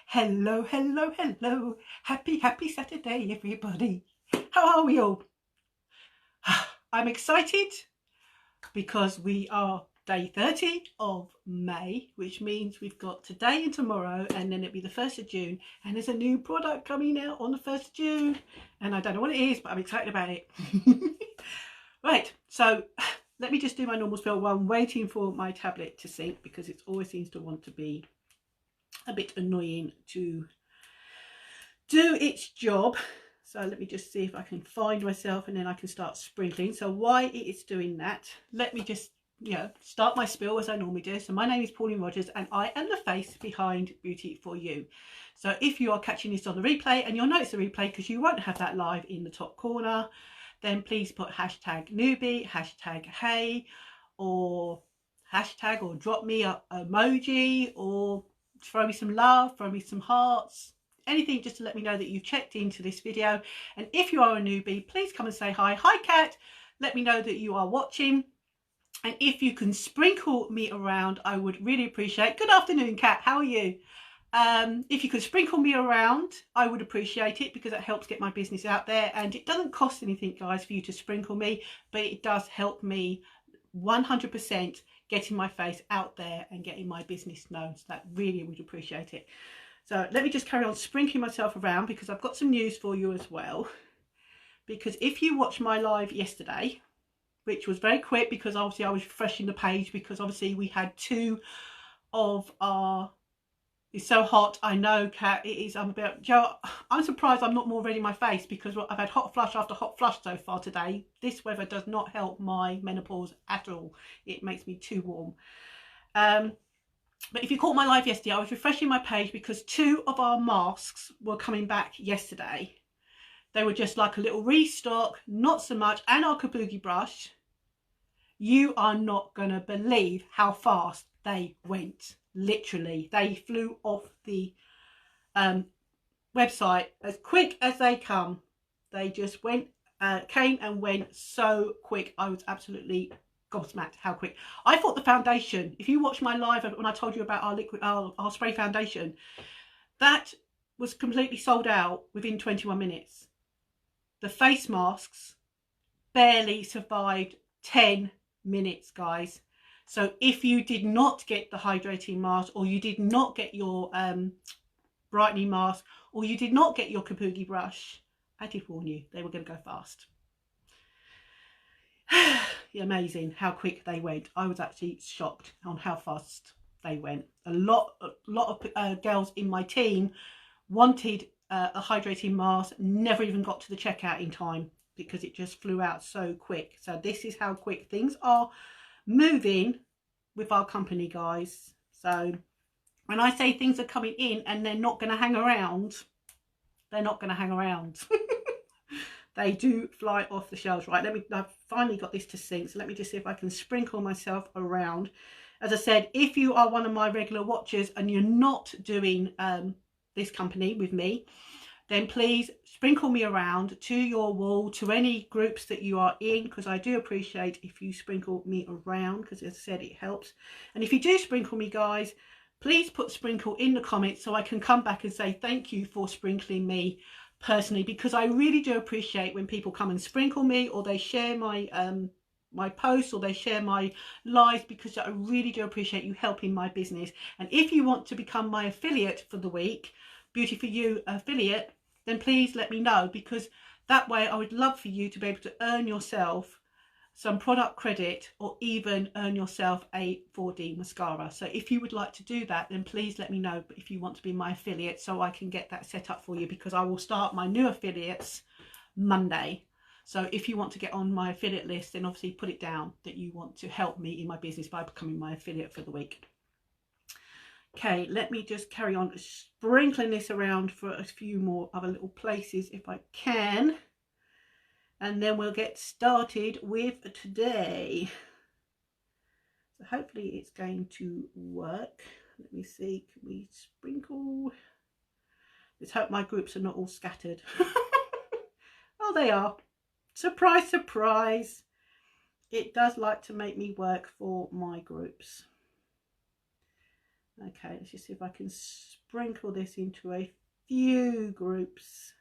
Hello, hello, hello. Happy Saturday, everybody. How are we all? I'm excited because we are day 30 of May, which means we've got today and tomorrow, and then it'll be the 1st of June, and there's a new product coming out on the 1st of June, and I don't know what it is, but I'm excited about it. Right, so let me just do my normal spiel while I'm waiting for my tablet to sync, because it always seems to want to be a bit annoying to do its job. So let me just see if I can find myself, and then I can start sprinkling. So while it is doing that, let me just start my spiel as I normally do. So my name is Pauline Rogers, and I am the face behind Beauty For You. So if you are catching this on the replay, and you'll notice the replay because you won't have that live in the top corner, then please put hashtag newbie, hashtag hey, or hashtag, or drop me a emoji, or throw me some love, throw me some hearts, anything just to let me know that you've checked into this video. And if you are a newbie, please come and say hi. Hi Kat, let me know that you are watching. And if you can sprinkle me around, I would really appreciate. Good afternoon, Kat, how are you? If you could sprinkle me around, I would appreciate it, because it helps get my business out there, and it doesn't cost anything, guys, for you to sprinkle me, but it does help me 100% getting my face out there and getting my business known. So that really would appreciate it. So let me just carry on sprinkling myself around, because I've got some news for you as well. Because if you watched my live yesterday, which was very quick, because obviously I was refreshing the page, because obviously we had two of our... It's so hot, I know, Kat, it is. I'm surprised I'm not more red in my face, because I've had hot flush after hot flush so far today. This weather does not help my menopause at all. It makes me too warm. But if you caught my live yesterday, I was refreshing my page because two of our masks were coming back yesterday. They were just like a little restock, not so much, and our kabuki brush. You are not going to believe how fast they went. Literally, they flew off the website as quick as they come. They just came and went so quick. I was absolutely gobsmacked how quick. I thought the foundation, if you watched my live when I told you about our liquid, our spray foundation, that was completely sold out within 21 minutes. The face masks barely survived 10 minutes, guys. So if you did not get the hydrating mask, or you did not get your brightening mask, or you did not get your kabuki brush, I did warn you, they were going to go fast. Amazing how quick they went. I was actually shocked on how fast they went. A lot of girls in my team wanted a hydrating mask, never even got to the checkout in time, because it just flew out so quick. So this is how quick things are moving with our company, guys. So when I say things are coming in and they're not going to hang around, they're not going to hang around. They do fly off the shelves. Right, I've finally got this to sync, so let me just see if I can sprinkle myself around. As I said, if you are one of my regular watchers and you're not doing this company with me, then please sprinkle me around to your wall, to any groups that you are in, because I do appreciate if you sprinkle me around, because as I said, it helps. And if you do sprinkle me, guys, please put sprinkle in the comments so I can come back and say thank you for sprinkling me personally, because I really do appreciate when people come and sprinkle me, or they share my my posts, or they share my lives, because I really do appreciate you helping my business. And if you want to become my affiliate for the week, Beauty For You affiliate, then please let me know, because that way I would love for you to be able to earn yourself some product credit, or even earn yourself a 4D mascara. So if you would like to do that, then please let me know if you want to be my affiliate, so I can get that set up for you, because I will start my new affiliates Monday. So if you want to get on my affiliate list, then obviously put it down that you want to help me in my business by becoming my affiliate for the week. Okay, let me just carry on sprinkling this around for a few more other little places if I can. And then we'll get started with today. So hopefully it's going to work. Let me see, can we sprinkle? Let's hope my groups are not all scattered. Oh, they are. Surprise, surprise. It does like to make me work for my groups. Okay, let's just see if I can sprinkle this into a few groups.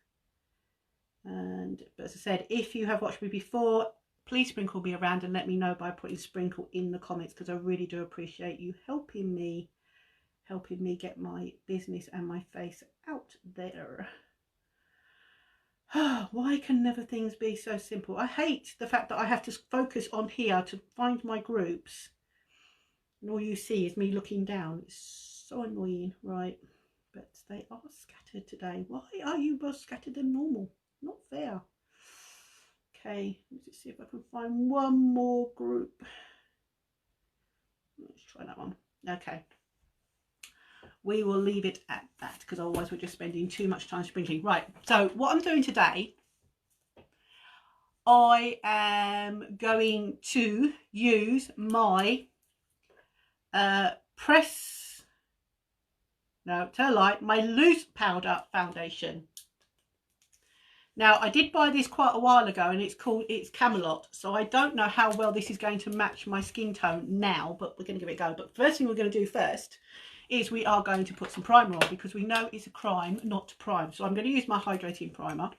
But as I said, if you have watched me before, please sprinkle me around and let me know by putting sprinkle in the comments, because I really do appreciate you helping me get my business and my face out there. Why can never things be so simple? I hate the fact that I have to focus on here to find my groups, and all you see is me looking down. It's so annoying, right? But they are scattered today. Why are you more scattered than normal? Not fair. Okay, let's see if I can find one more group. Let's try that one. Okay, we will leave it at that, because otherwise we're just spending too much time sprinkling. Right, so what I'm doing today, I am going to use my my loose powder foundation. Now, I did buy this quite a while ago, and it's Camelot, so I don't know how well this is going to match my skin tone now, but we're going to give it a go. But first thing we're going to do first is we are going to put some primer on, because we know it's a crime not to prime. So I'm going to use my hydrating primer.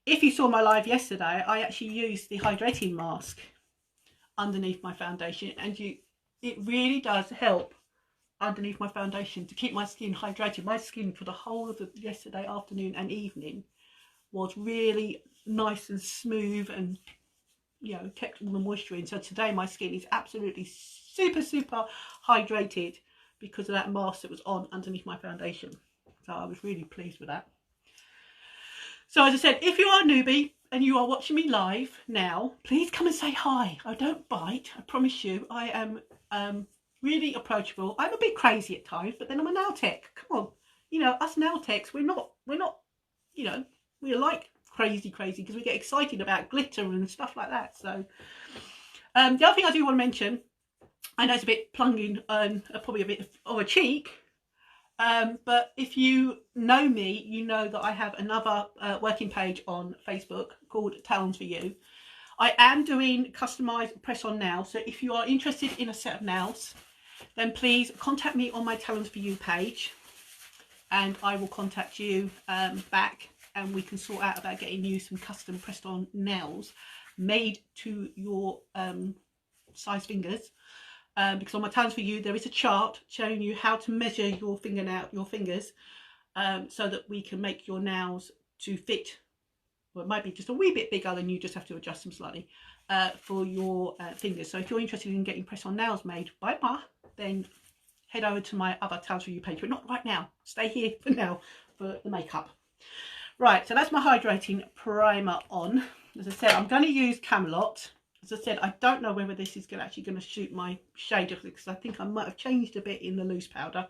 If you saw my live yesterday, I actually used the hydrating mask underneath my foundation, and it really does help underneath my foundation to keep my skin hydrated. My skin for the whole of the yesterday afternoon and evening was really nice and smooth, and kept all the moisture in. So today my skin is absolutely super hydrated because of that mask that was on underneath my foundation. So I was really pleased with that. So as I said, if you are a newbie and you are watching me live now, please come and say hi. I don't bite, I promise you. I am really approachable. I'm a bit crazy at times, but then I'm a nail tech. Come on, us nail techs, we're not, we're like crazy because we get excited about glitter and stuff like that. So the other thing I do want to mention, I know it's a bit plunging and probably a bit of a cheek, but if you know me, you know that I have another working page on Facebook called Talons for You. I am doing customized press on nails, so if you are interested in a set of nails, then please contact me on my Talons for You page, and I will contact you back, and we can sort out about getting you some custom pressed on nails made to your size fingers. Because on my Talons for You there is a chart showing you how to measure your fingers, so that we can make your nails to fit. Well, it might be just a wee bit bigger, than you just have to adjust them slightly for your fingers. So if you're interested in getting press on nails made by Ma, then head over to my other Talons for You page, but not right now. Stay here for now for the makeup. Right, so that's my hydrating primer on. As I said, I'm going to use Camelot. As I said, I don't know whether this is actually going to shoot my shade, because I think I might have changed a bit in the loose powder.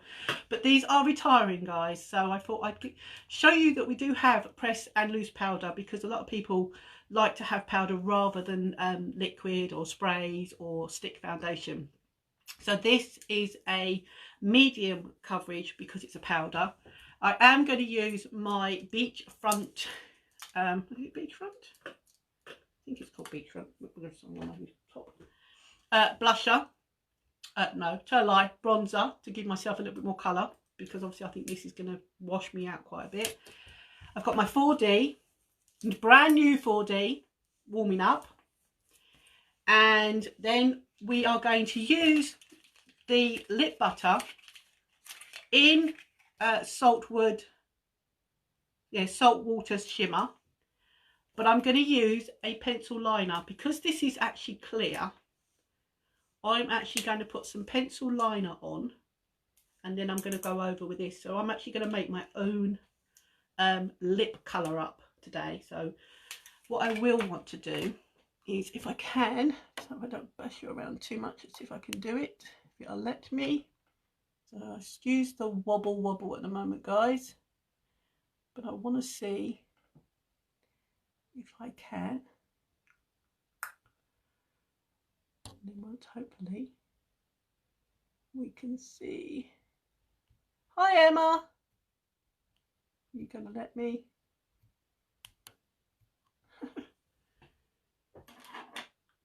But these are retiring, guys, so I thought I'd show you that we do have press and loose powder, because a lot of people like to have powder rather than liquid or sprays or stick foundation. So this is a medium coverage because it's a powder. I am going to use my Beachfront, Beachfront? I think it's called Beachfront. Blusher. No, Turlai bronzer to give myself a little bit more colour, because obviously I think this is going to wash me out quite a bit. I've got my 4D, brand new 4D, warming up. And then we are going to use the lip butter in Saltwater Shimmer. But I'm going to use a pencil liner, because this is actually clear. I'm actually going to put some pencil liner on, and then I'm going to go over with this. So I'm actually going to make my own lip colour up today. So what I will want to do is, if I can, so I don't bash you around too much, let's see if I can do it, if it'll let me. So excuse the wobble at the moment, guys, but I want to see if I can. And hopefully we can see. Hi Emma, you gonna let me?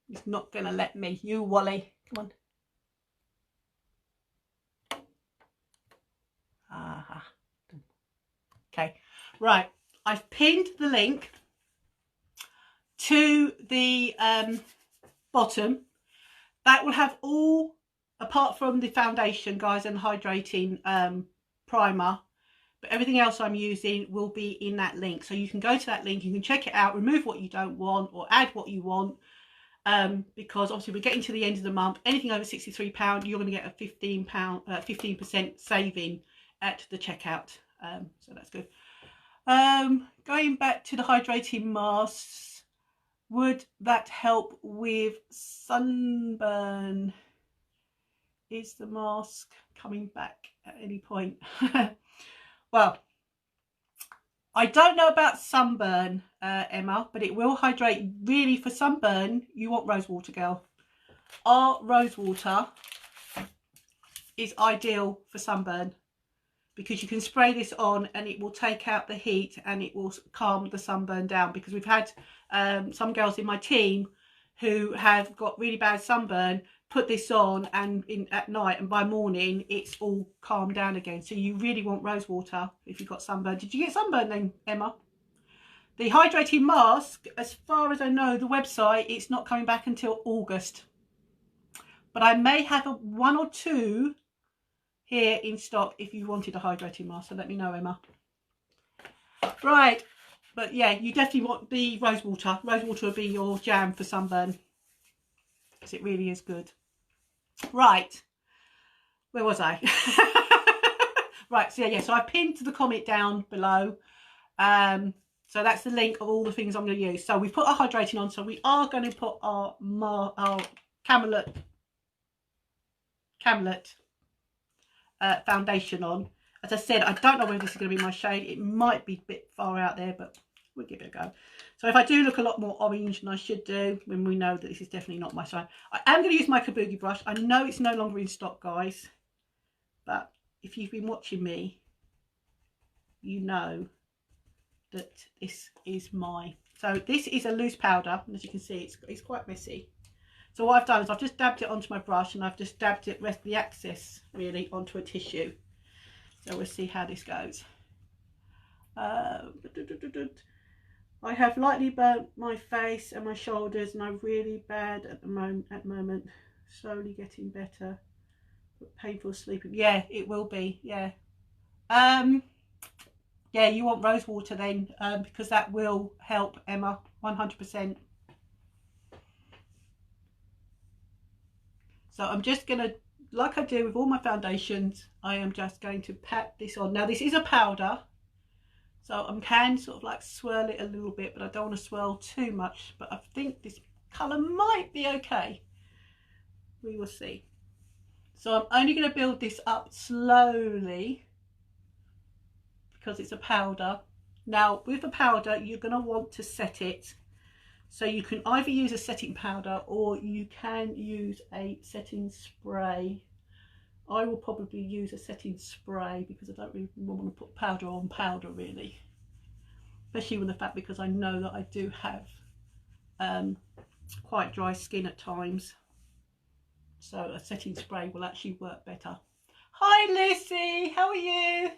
He's not gonna let me. You Wally, come on. Okay, right. I've pinned the link to the bottom. That will have all, apart from the foundation, guys, and hydrating primer, but everything else I'm using will be in that link. So you can go to that link, you can check it out, remove what you don't want or add what you want, because obviously we're getting to the end of the month. Anything over £63, you're going to get a £15% saving at the checkout. So that's good. Going back to the hydrating masks, would that help with sunburn? Is the mask coming back at any point? Well, I don't know about sunburn, Emma, but it will hydrate. Really, for sunburn, you want rose water, girl. Our rose water is ideal for sunburn because you can spray this on and it will take out the heat and it will calm the sunburn down, because we've had some girls in my team who have got really bad sunburn put this on and at night, and by morning it's all calmed down again. So you really want rose water if you've got sunburn. Did you get sunburn then, Emma? The hydrating mask, as far as I know, the website, it's not coming back until August, but I may have one or two here in stock if you wanted a hydrating mask, so let me know, Emma. Right, but yeah, you definitely want the rose water. Rose water will be your jam for sunburn, because it really is good. Right, where was I? Right, so yeah, so I pinned the comment down below. So that's the link of all the things I'm going to use. So we've put our hydrating on, so we are going to put our Camelot foundation on. As I said, I don't know whether this is going to be my shade. It might be a bit far out there, but we'll give it a go. So if I do look a lot more orange than I should do, when we know that this is definitely not my shade, I am going to use my Kabuki brush. I know it's no longer in stock, guys, but if you've been watching me, you know that this is my, so this is a loose powder, and as you can see, it's quite messy. So what I've done is I've just dabbed it onto my brush, and I've just dabbed it, rest the excess really onto a tissue. So we'll see how this goes. I have lightly burnt my face and my shoulders, and I'm really bad at the moment. Slowly getting better, but painful sleeping. Yeah, it will be. Yeah. Yeah, you want rose water then, because that will help, Emma, 100%. So I'm just going to, like I do with all my foundations, I am just going to pat this on. Now this is a powder, so I can sort of like swirl it a little bit, but I don't want to swirl too much. But I think this colour might be okay. We will see. So I'm only going to build this up slowly because it's a powder. Now with the powder, you're going to want to set it. So you can either use a setting powder or you can use a setting spray. I will probably use a setting spray because I don't really want to put powder on powder really. Especially with the fact, because I know that I do have quite dry skin at times. So a setting spray will actually work better. Hi Lucy, how are you?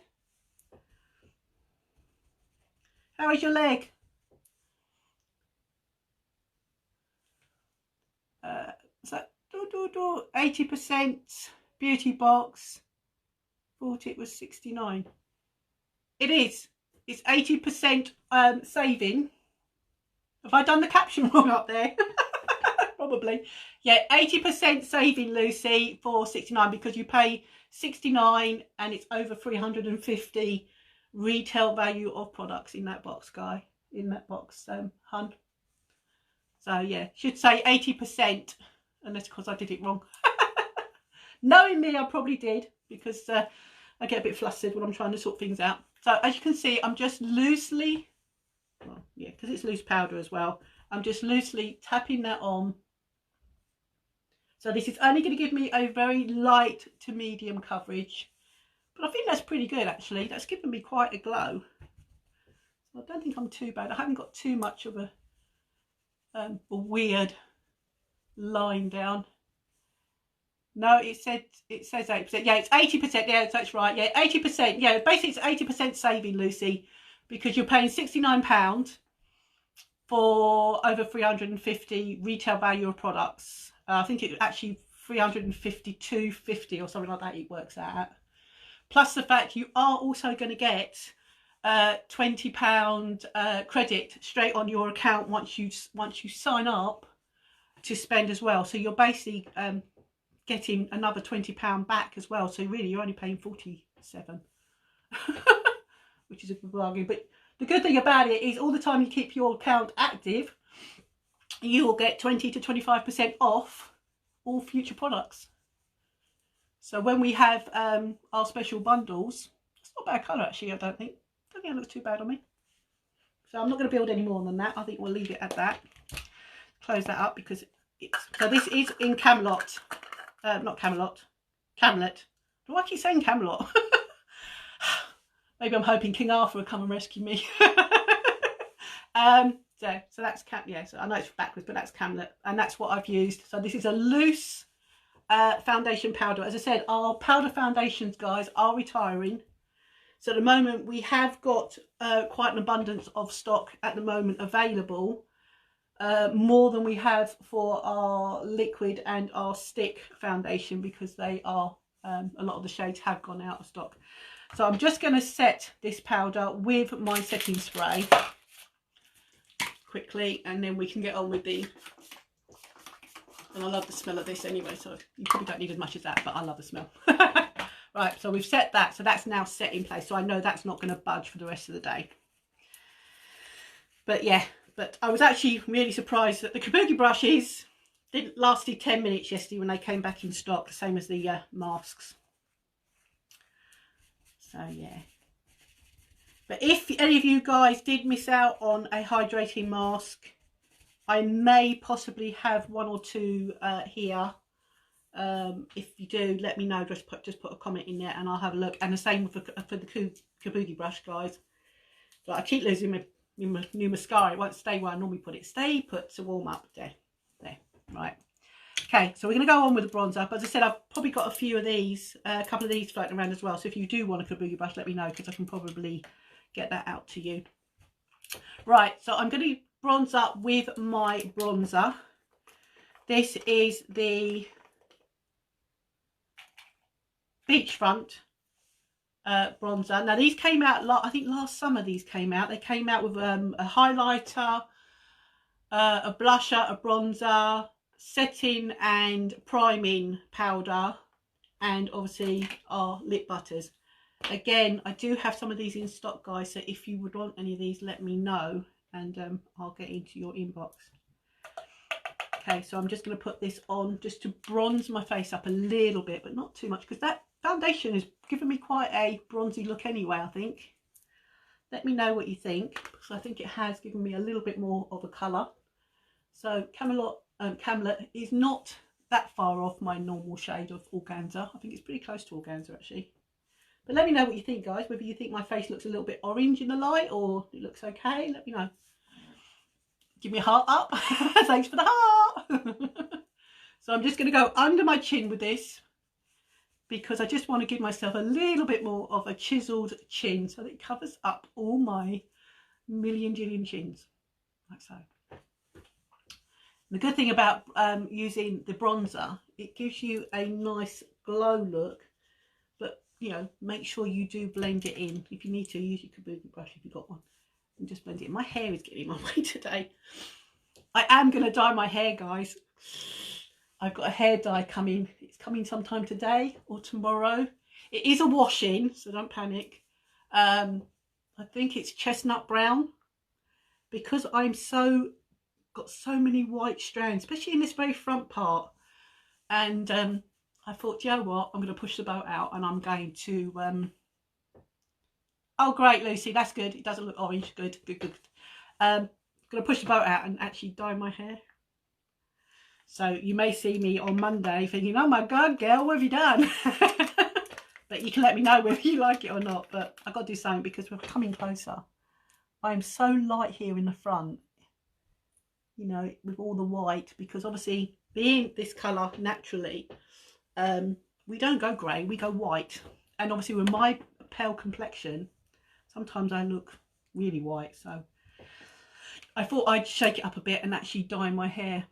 How is your leg? Is that 80% beauty box? Thought it was 69. It is. It's 80% saving. Have I done the caption wrong up there? Probably. Yeah, 80% saving, Lucy, for 69, because you pay 69 and it's over 350 retail value of products in that box, Guy. In that box, hun. So yeah, should say 80%, unless because I did it wrong. Knowing me, I probably did, because I get a bit flustered when I'm trying to sort things out. So as you can see, I'm just loosely, well, yeah, because it's loose powder as well, I'm just loosely tapping that on. So this is only going to give me a very light to medium coverage, but I think that's pretty good actually. That's given me quite a glow. So I don't think I'm too bad. I haven't got too much of a weird line down. No, it says 8%. Yeah, it's 80%. Yeah, that's right. Yeah, 80%. Yeah, basically it's 80% saving, Lucy, because you're paying £69 for over 350 retail value of products. I think it actually 352.50 or something like that. It works out. Plus the fact you are also going to get £20 credit straight on your account once you sign up to spend as well. So you're basically getting another £20 back as well. So really, you're only paying 47, which is a good bargain. But the good thing about it is, all the time you keep your account active, you will get 20 to 25% off all future products. So when we have our special bundles, it's not a bad colour actually. I don't think it looks too bad on me. So I'm not going to build any more than that. I think we'll leave it at that. Close that up because so this is in Camelot. Not Camelot, Camlet. Do I keep saying Camelot? Maybe I'm hoping King Arthur will come and rescue me. So that's yeah. So I know it's backwards, but that's Camlet, and that's what I've used. So this is a loose foundation powder. As I said, our powder foundations, guys, are retiring. So at the moment we have got quite an abundance of stock at the moment available. More than we have for our liquid and our stick foundation, because they are a lot of the shades have gone out of stock. So I'm just going to set this powder with my setting spray quickly, and then we can get on with the, and I love the smell of this anyway, so you probably don't need as much as that, but I love the smell. Right, so we've set that, so that's now set in place, so I know that's not going to budge for the rest of the day. But yeah, but I was actually really surprised that the Kabuki brushes didn't lasted 10 minutes yesterday when they came back in stock, the same as the masks. So yeah. But if any of you guys did miss out on a hydrating mask, I may possibly have one or two here. If you do, let me know. Just put a comment in there and I'll have a look. And the same for the Kabuki brush, guys. So I keep losing my new mascara. It won't stay where I normally put it. Stay put to warm up. There, right. Okay, so we're going to go on with the bronzer. But as I said, I've probably got a few of these, a couple of these floating around as well. So if you do want a Kabuki brush, let me know, because I can probably get that out to you. Right, so I'm going to bronze up with my bronzer. This is the Beachfront bronzer. Now these came out, I think last summer these came out. They came out with a highlighter, a blusher, a bronzer, setting and priming powder, and obviously our lip butters. Again, I do have some of these in stock, guys, so if you would want any of these, let me know, and I'll get into your inbox. Okay, so I'm just going to put this on just to bronze my face up a little bit, but not too much, because that foundation has given me quite a bronzy look anyway, I think. Let me know what you think, because I think it has given me a little bit more of a colour. So Camelot is not that far off my normal shade of organza. I think it's pretty close to organza, actually. But let me know what you think, guys, whether you think my face looks a little bit orange in the light or it looks okay. Let me know. Give me a heart up. Thanks for the heart. So I'm just going to go under my chin with this, because I just want to give myself a little bit more of a chiseled chin so that it covers up all my million jillion chins, like so. The good thing about using the bronzer, it gives you a nice glow look, but you know, make sure you do blend it in. If you need to, use your Kabuki brush if you've got one, and just blend it in. My hair is getting in my way today. I am going to dye my hair, guys. I've got a hair dye coming. It's coming sometime today or tomorrow. It is a wash-in, so don't panic. I think it's chestnut brown, because I'm got so many white strands, especially in this very front part. And I thought, you know what, I'm going to push the boat out, and I'm going to oh great, Lucy, that's good. It doesn't look orange. Good. I'm going to push the boat out and actually dye my hair. So you may see me on Monday thinking, oh my God, girl, what have you done? But you can let me know whether you like it or not. But I've got to do something, because we're coming closer. I'm so light here in the front, you know, with all the white, because obviously being this colour naturally, we don't go grey, we go white. And obviously with my pale complexion, sometimes I look really white, so I thought I'd shake it up a bit and actually dye my hair.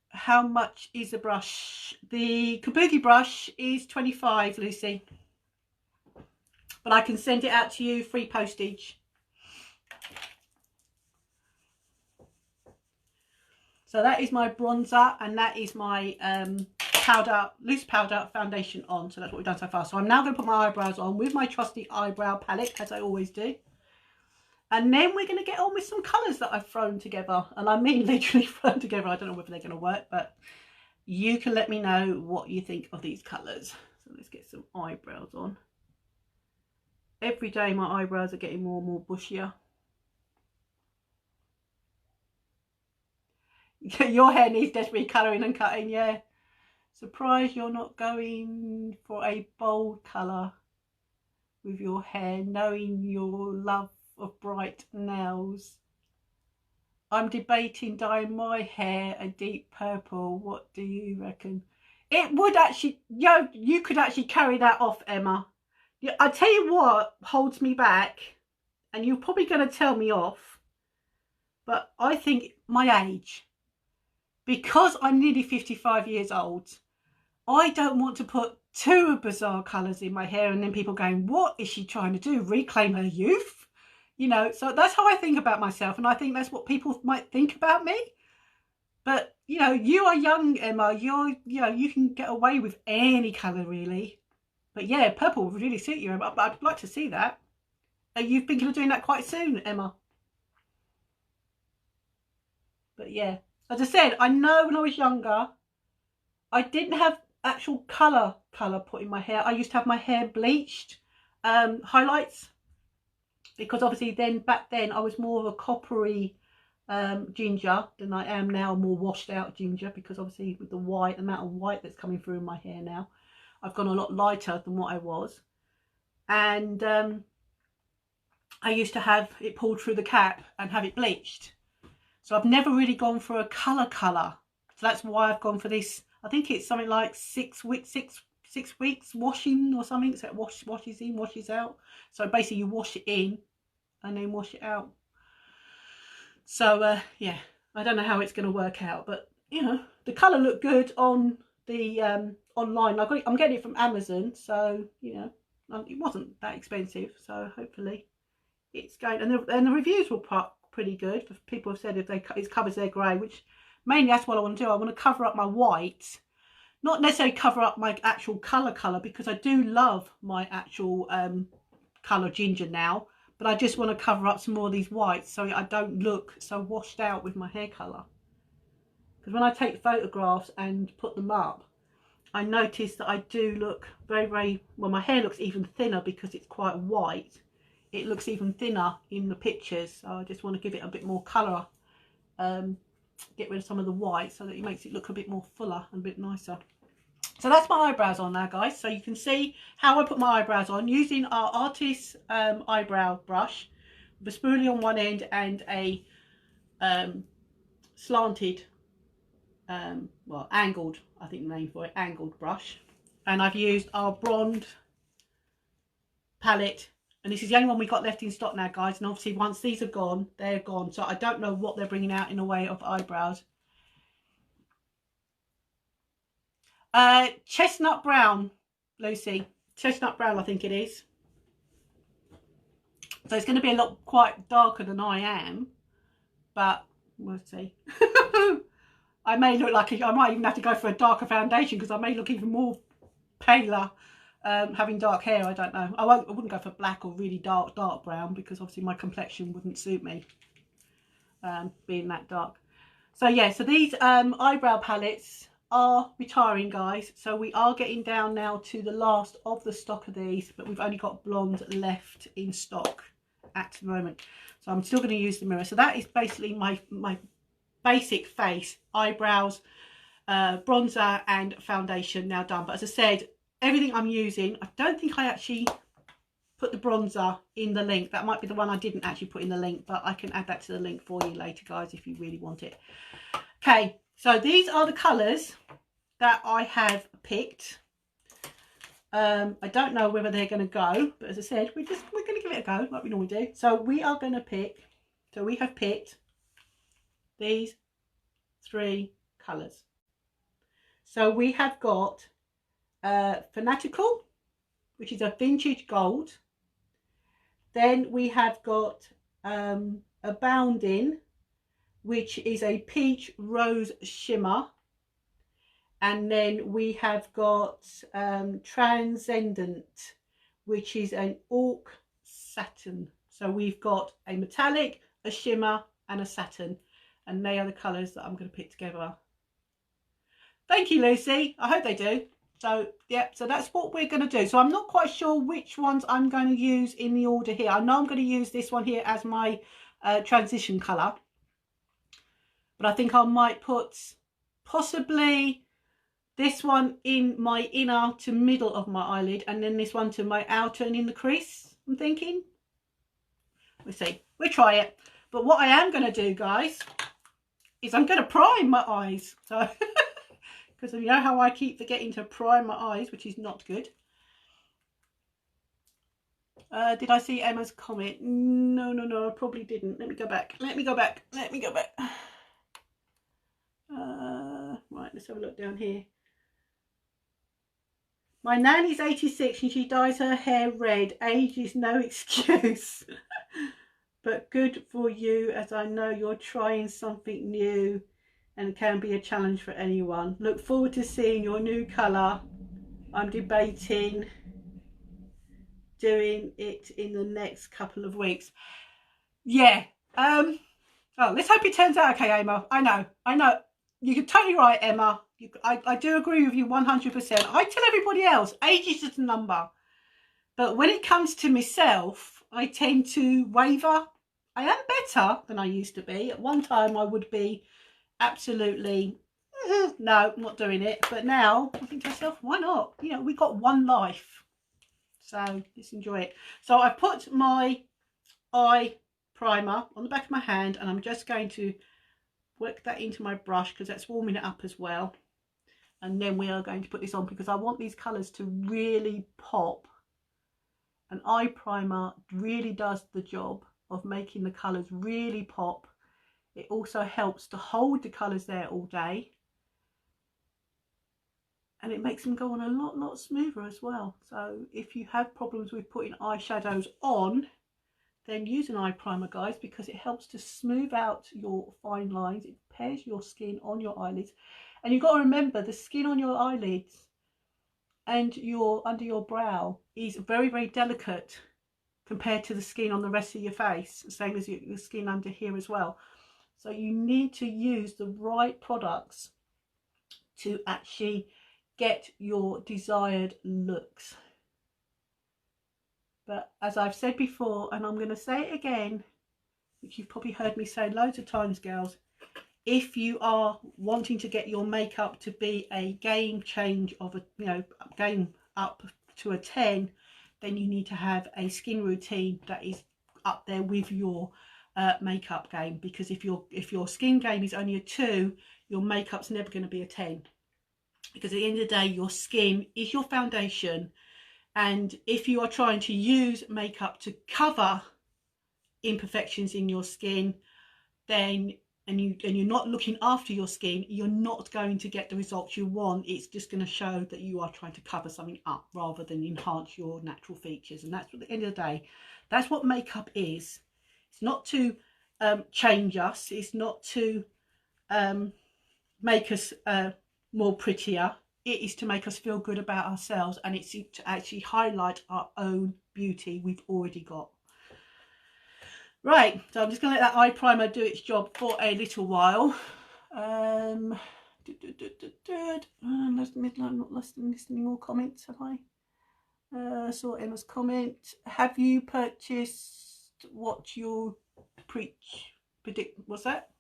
How much is the brush? The Kabuki brush is 25, Lucy, but I can send it out to you free postage. So that is my bronzer, and that is my powder, loose powder foundation on. So that's what we've done so far. So I'm now going to put my eyebrows on with my trusty eyebrow palette, as I always do. And then we're going to get on with some colours that I've thrown together. And I mean literally thrown together. I don't know whether they're going to work, but you can let me know what you think of these colours. So let's get some eyebrows on. Every day my eyebrows are getting more and more bushier. Your hair needs desperately colouring and cutting, yeah. Surprised you're not going for a bold colour with your hair, knowing your love of bright nails. I'm debating dyeing my hair a deep purple. What do you reckon? It would actually, you could actually carry that off, Emma. I tell you what holds me back, and you're probably going to tell me off, but I think my age. Because I'm nearly 55 years old, I don't want to put too bizarre colours in my hair and then people going, what is she trying to do? Reclaim her youth? You know, so that's how I think about myself, and I think that's what people might think about me. But, you know, you are young, Emma. You can get away with any colour, really. But yeah, purple would really suit you, Emma. I'd like to see that. Are you thinking of doing that quite soon, Emma? But yeah. As I said, I know when I was younger, I didn't have actual colour put in my hair. I used to have my hair bleached, highlights, because obviously back then I was more of a coppery ginger than I am now, more washed out ginger, because obviously with the amount of white that's coming through in my hair now, I've gone a lot lighter than what I was. And I used to have it pulled through the cap and have it bleached. So I've never really gone for a colour. So that's why I've gone for this. I think it's something like 6 weeks washing or something. So it washes in, washes out. So basically you wash it in and then wash it out. So yeah, I don't know how it's going to work out, but you know, the colour looked good on the online. I'm getting it from Amazon, so you know, it wasn't that expensive. So hopefully it's going, and the reviews were pretty good. People have said if it covers their grey, which mainly that's what I want to do. I want to cover up my white, not necessarily cover up my actual colour, because I do love my actual colour ginger now, but I just want to cover up some more of these whites so I don't look so washed out with my hair colour. Because when I take photographs and put them up, I notice that I do look very, well, my hair looks even thinner because it's quite white. It looks even thinner in the pictures, so I just want to give it a bit more colour, get rid of some of the white so that it makes it look a bit more fuller and a bit nicer. So that's my eyebrows on now, guys. So you can see how I put my eyebrows on using our Artis eyebrow brush with a spoolie on one end and a slanted, well, angled, I think the name for it, angled brush. And I've used our Bond palette. And this is the only one we got left in stock now, guys. And obviously once these are gone, they're gone. So I don't know what they're bringing out in the way of eyebrows. Chestnut brown, Lucy. Chestnut brown, I think it is. So it's going to be a lot quite darker than I am. But we'll see. I may look like I might even have to go for a darker foundation because I may look even more paler. Having dark hair, I don't know. I wouldn't go for black or really dark brown because obviously my complexion wouldn't suit me being that dark. So yeah, so these eyebrow palettes are retiring, guys. So we are getting down now to the last of the stock of these, but we've only got blonde left in stock at the moment. So I'm still going to use the mirror. So that is basically my basic face, eyebrows, bronzer and foundation now done. But as I said, everything I'm using, I don't think I actually put the bronzer in the link. That might be the one I didn't actually put in the link, but I can add that to the link for you later, guys, if you really want it. Okay, so these are the colours that I have picked. I don't know whether they're going to go, but as I said, we're going to give it a go like we normally do. So we are going to pick, so we have picked these 3 colours. So we have got Fanatical, which is a vintage gold. Then we have got Abounding, which is a peach rose shimmer. And then we have got Transcendent, which is an Orc Satin. So we've got a metallic, a shimmer and a satin. And they are the colours that I'm going to pick together. Thank you, Lucy. I hope they do. So, yeah, so that's what we're going to do. So I'm not quite sure which ones I'm going to use in the order here. I know I'm going to use this one here as my transition colour. But I think I might put possibly this one in my inner to middle of my eyelid, and then this one to my outer and in the crease, I'm thinking. We'll see. We'll try it. But what I am going to do, guys, is I'm going to prime my eyes. So, because you know how I keep forgetting to prime my eyes, which is not good. Did I see Emma's comment? No, I probably didn't. Let me go back. Right, let's have a look down here. My nanny's 86 and she dyes her hair red. Age is no excuse. But good for you, as I know you're trying something new and can be a challenge for anyone. Look forward to seeing your new colour. I'm debating doing it in the next couple of weeks. Yeah. Oh, let's hope it turns out okay, Emma. I know. You're totally right, Emma. I do agree with you 100%. I tell everybody else, age is just a number. But when it comes to myself, I tend to waver. I am better than I used to be. At one time, I would be absolutely, no, not doing it. But now, I think to myself, why not? You know, we got one life. So, let's enjoy it. So, I put my eye primer on the back of my hand, and I'm just going to work that into my brush because that's warming it up as well. And then we are going to put this on because I want these colours to really pop. An eye primer really does the job of making the colours really pop. It also helps to hold the colours there all day. And it makes them go on a lot smoother as well. So if you have problems with putting eyeshadows on, then use an eye primer, guys, because it helps to smooth out your fine lines. It prepares your skin on your eyelids. And you've got to remember, the skin on your eyelids and under your brow is very delicate compared to the skin on the rest of your face, same as your skin under here as well. So you need to use the right products to actually get your desired looks. But as I've said before, and I'm going to say it again, which you've probably heard me say loads of times, girls, if you are wanting to get your makeup to be a game change of a, game up to a 10, then you need to have a skin routine that is up there with your makeup game. Because if your skin game is only a 2, your makeup's never going to be a 10. Because at the end of the day, your skin is your foundation. And if you are trying to use makeup to cover imperfections in your skin, then and you're not looking after your skin, you're not going to get the results you want. It's just going to show that you are trying to cover something up rather than enhance your natural features. And that's, at the end of the day, that's what makeup is. It's not to change us. It's not to make us more prettier. It is to make us feel good about ourselves, and it's to actually highlight our own beauty we've already got. Right, so I'm just going to let that eye primer do its job for a little while. I'm not listening to more comments, have I? Saw Emma's comment. Have you purchased what you predict? What's that?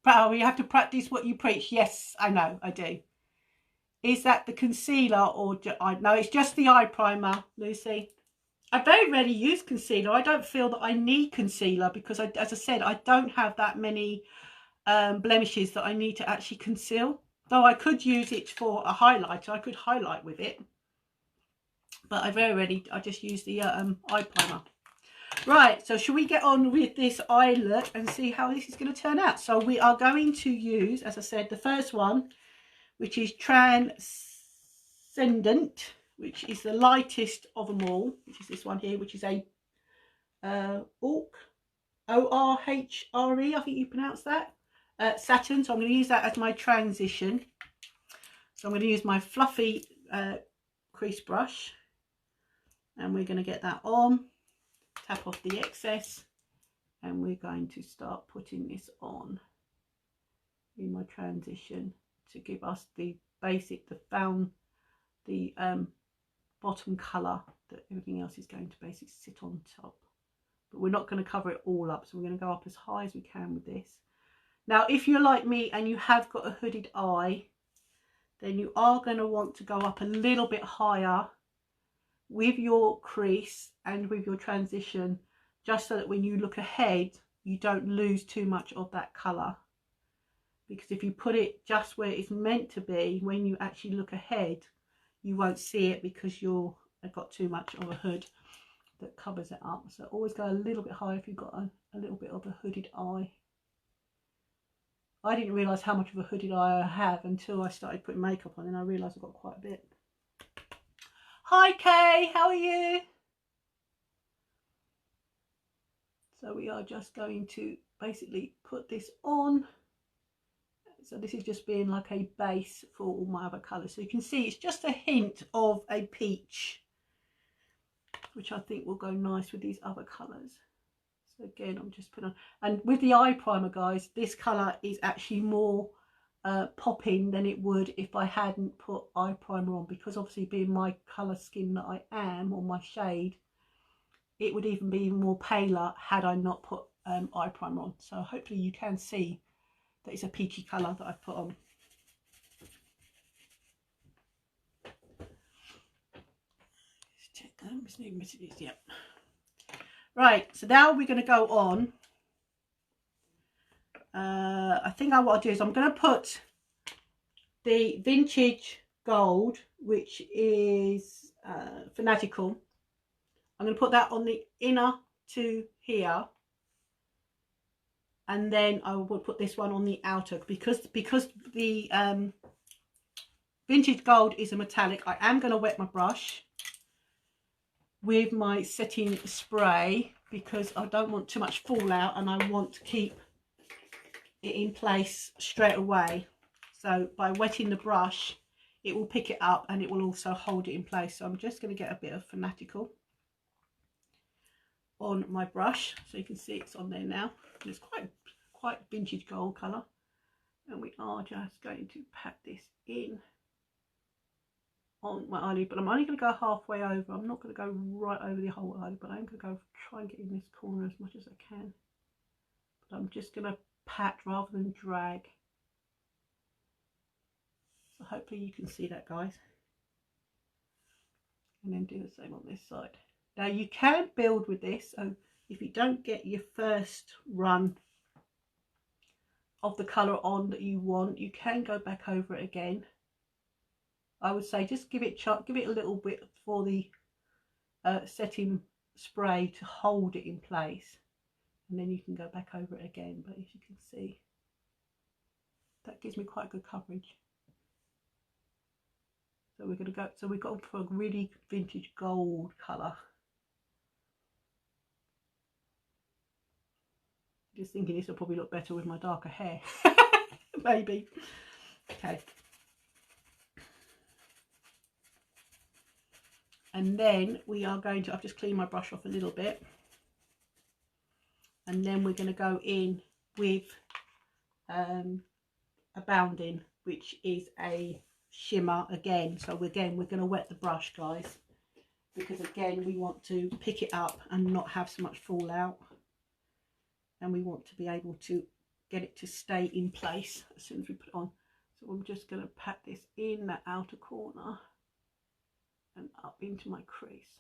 Oh, you have to practice what you preach. Yes, I know, I do. Is that the concealer or no? It's just the eye primer, Lucy. I very rarely use concealer. I don't feel that I need concealer because, as I said, I don't have that many blemishes that I need to actually conceal. Though I could use it for a highlighter, I could highlight with it, but I just use the eye primer. Right, so should we get on with this eye look and see how this is going to turn out? So we are going to use, as I said, the first one, which is Transcendent, which is the lightest of them all, which is this one here, which is a O-R-H-R-E, I think you pronounce that, Satin. So I'm going to use that as my transition. So I'm going to use my fluffy crease brush, and we're going to get that on, tap off the excess, and we're going to start putting this on in my transition to give us the basic, the bottom colour that everything else is going to basically sit on top. But we're not going to cover it all up, so we're going to go up as high as we can with this. Now, if you're like me and you have got a hooded eye, then you are going to want to go up a little bit higher with your crease and with your transition, just so that when you look ahead, you don't lose too much of that colour. Because if you put it just where it's meant to be, when you actually look ahead, you won't see it because you've got too much of a hood that covers it up. So always go a little bit higher if you've got a little bit of a hooded eye. I didn't realise how much of a hooded eye I have until I started putting makeup on, and I realised I've got quite a bit. Hi Kay, how are you? So we are just going to basically put this on. So this is just being like a base for all my other colours. So you can see it's just a hint of a peach, which I think will go nice with these other colours. So again, I'm just putting on, and with the eye primer, guys, this colour is actually more popping than it would if I hadn't put eye primer on, because obviously being my colour skin that I am, or my shade, it would even be even more paler had I not put eye primer on. So hopefully you can see that it's a peachy colour that I've put on. Let's check that. Yep. Right, so now we're going to go on. I think what I'll do is I'm going to put the Vintage Gold, which is Fanatical. I'm going to put that on the inner to here, and then I will put this one on the outer, because the Vintage Gold is a metallic. I am going to wet my brush with my setting spray because I don't want too much fallout, and I want to keep it in place straight away. So by wetting the brush, it will pick it up and it will also hold it in place. So I'm just going to get a bit of Fanatical on my brush, so you can see it's on there now. And it's quite vintage gold colour, and we are just going to pat this in on my eyelid, but I'm only going to go halfway over. I'm not going to go right over the whole eyelid, but I'm going to go try and get in this corner as much as I can. But I'm just going to pat rather than drag. So hopefully you can see that, guys. And then do the same on this side. Now you can build with this, so if you don't get your first run of the colour on that you want, you can go back over it again. I would say just give it a little bit for the setting spray to hold it in place, and then you can go back over it again. But as you can see, that gives me quite good coverage. So we're going to go, so we've got for a really vintage gold colour. Just thinking this will probably look better with my darker hair. Maybe. Okay. And then we are going to, I've just cleaned my brush off a little bit. And then we're going to go in with Abounding, which is a shimmer again. So again, we're going to wet the brush, guys, because again, we want to pick it up and not have so much fallout. And we want to be able to get it to stay in place as soon as we put it on. So I'm just going to pat this in that outer corner and up into my crease.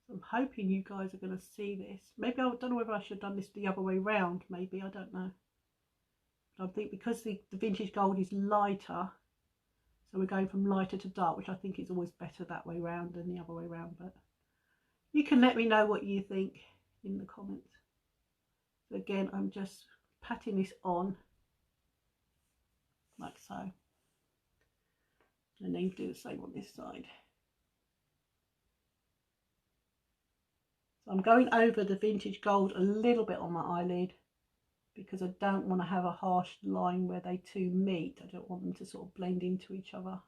So I'm hoping you guys are going to see this. Maybe I don't know whether I should have done this the other way round. Maybe, I don't know. I think because the vintage gold is lighter, so we're going from lighter to dark, which I think is always better that way round than the other way round. But you can let me know what you think in the comments. So again, I'm just patting this on like so, and then you do the same on this side. So I'm going over the vintage gold a little bit on my eyelid, because I don't want to have a harsh line where they two meet. I don't want them to sort of blend into each other.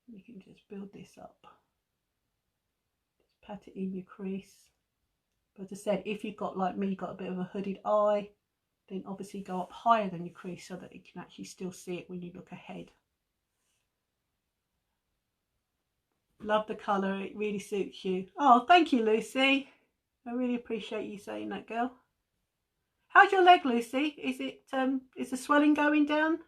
You can just build this up. Just pat it in your crease. But as I said, if you've got, like me, got a bit of a hooded eye, then obviously go up higher than your crease so that you can actually still see it when you look ahead. Love the colour, it really suits you. Oh, thank you, Lucy. I really appreciate you saying that, girl. How's your leg, Lucy? Is the swelling going down?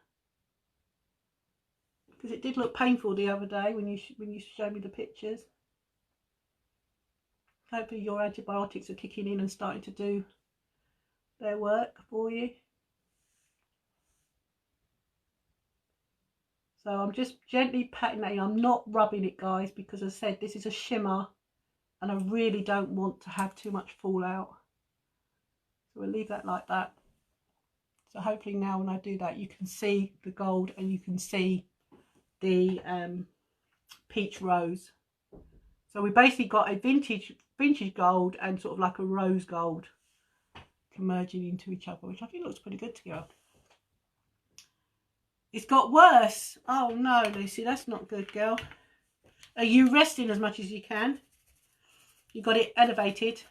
Because it did look painful the other day when you showed me the pictures. Hopefully your antibiotics are kicking in and starting to do their work for you. So I'm just gently patting that in. I'm not rubbing it, guys, because as I said, this is a shimmer and I really don't want to have too much fallout. So we'll leave that like that. So hopefully now when I do that, you can see the gold and you can see the peach rose. So we basically got a vintage gold and sort of like a rose gold merging into each other, which I think looks pretty good together. It's got worse. Oh no, Lucy, that's not good, girl. Are you resting as much as you can? You got it elevated.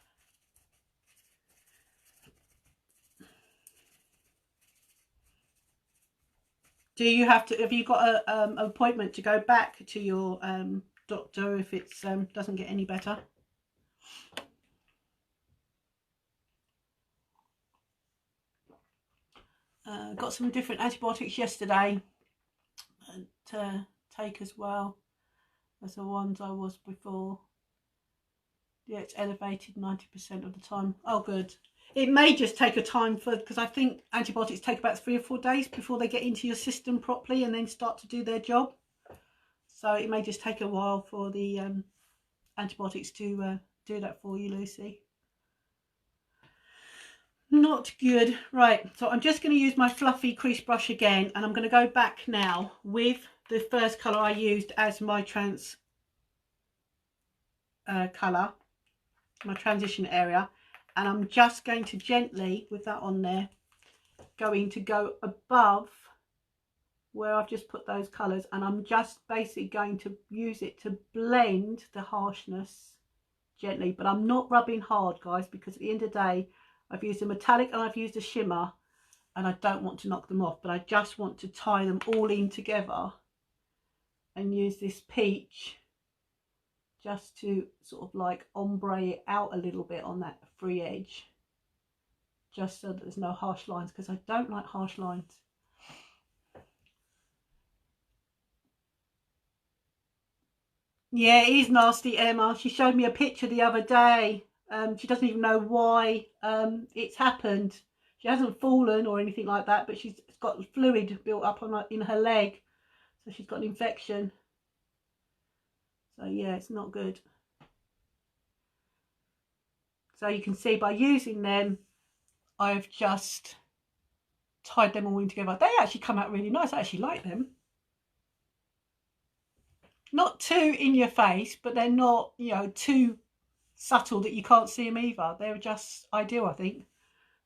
Do you have to, have you got an appointment to go back to your doctor if it doesn't get any better? Got some different antibiotics yesterday to take as well as the ones I was before. Yeah, it's elevated 90% of the time. Oh, good. It may just take a time because I think antibiotics take about 3 or 4 days before they get into your system properly and then start to do their job. So it may just take a while for the antibiotics to do that for you, Lucy. Not good. Right, so I'm just going to use my fluffy crease brush again, and I'm going to go back now with the first colour I used as my colour, my transition area, and I'm just going to gently, with that on there, going to go above where I've just put those colours, and I'm just basically going to use it to blend the harshness gently, but I'm not rubbing hard, guys, because at the end of the day I've used a metallic and I've used a shimmer and I don't want to knock them off, but I just want to tie them all in together and use this peach just to sort of like ombre it out a little bit on that free edge, just so that there's no harsh lines, because I don't like harsh lines. Yeah, it is nasty, Emma. She showed me a picture the other day. She doesn't even know why it's happened. She hasn't fallen or anything like that, but she's got fluid built up on in her leg, so she's got an infection. So yeah, it's not good. So you can see by using them, I've just tied them all in together. They actually come out really nice. I actually like them. Not too in your face, but they're not, you know, too subtle that you can't see them either. They're just ideal, I think.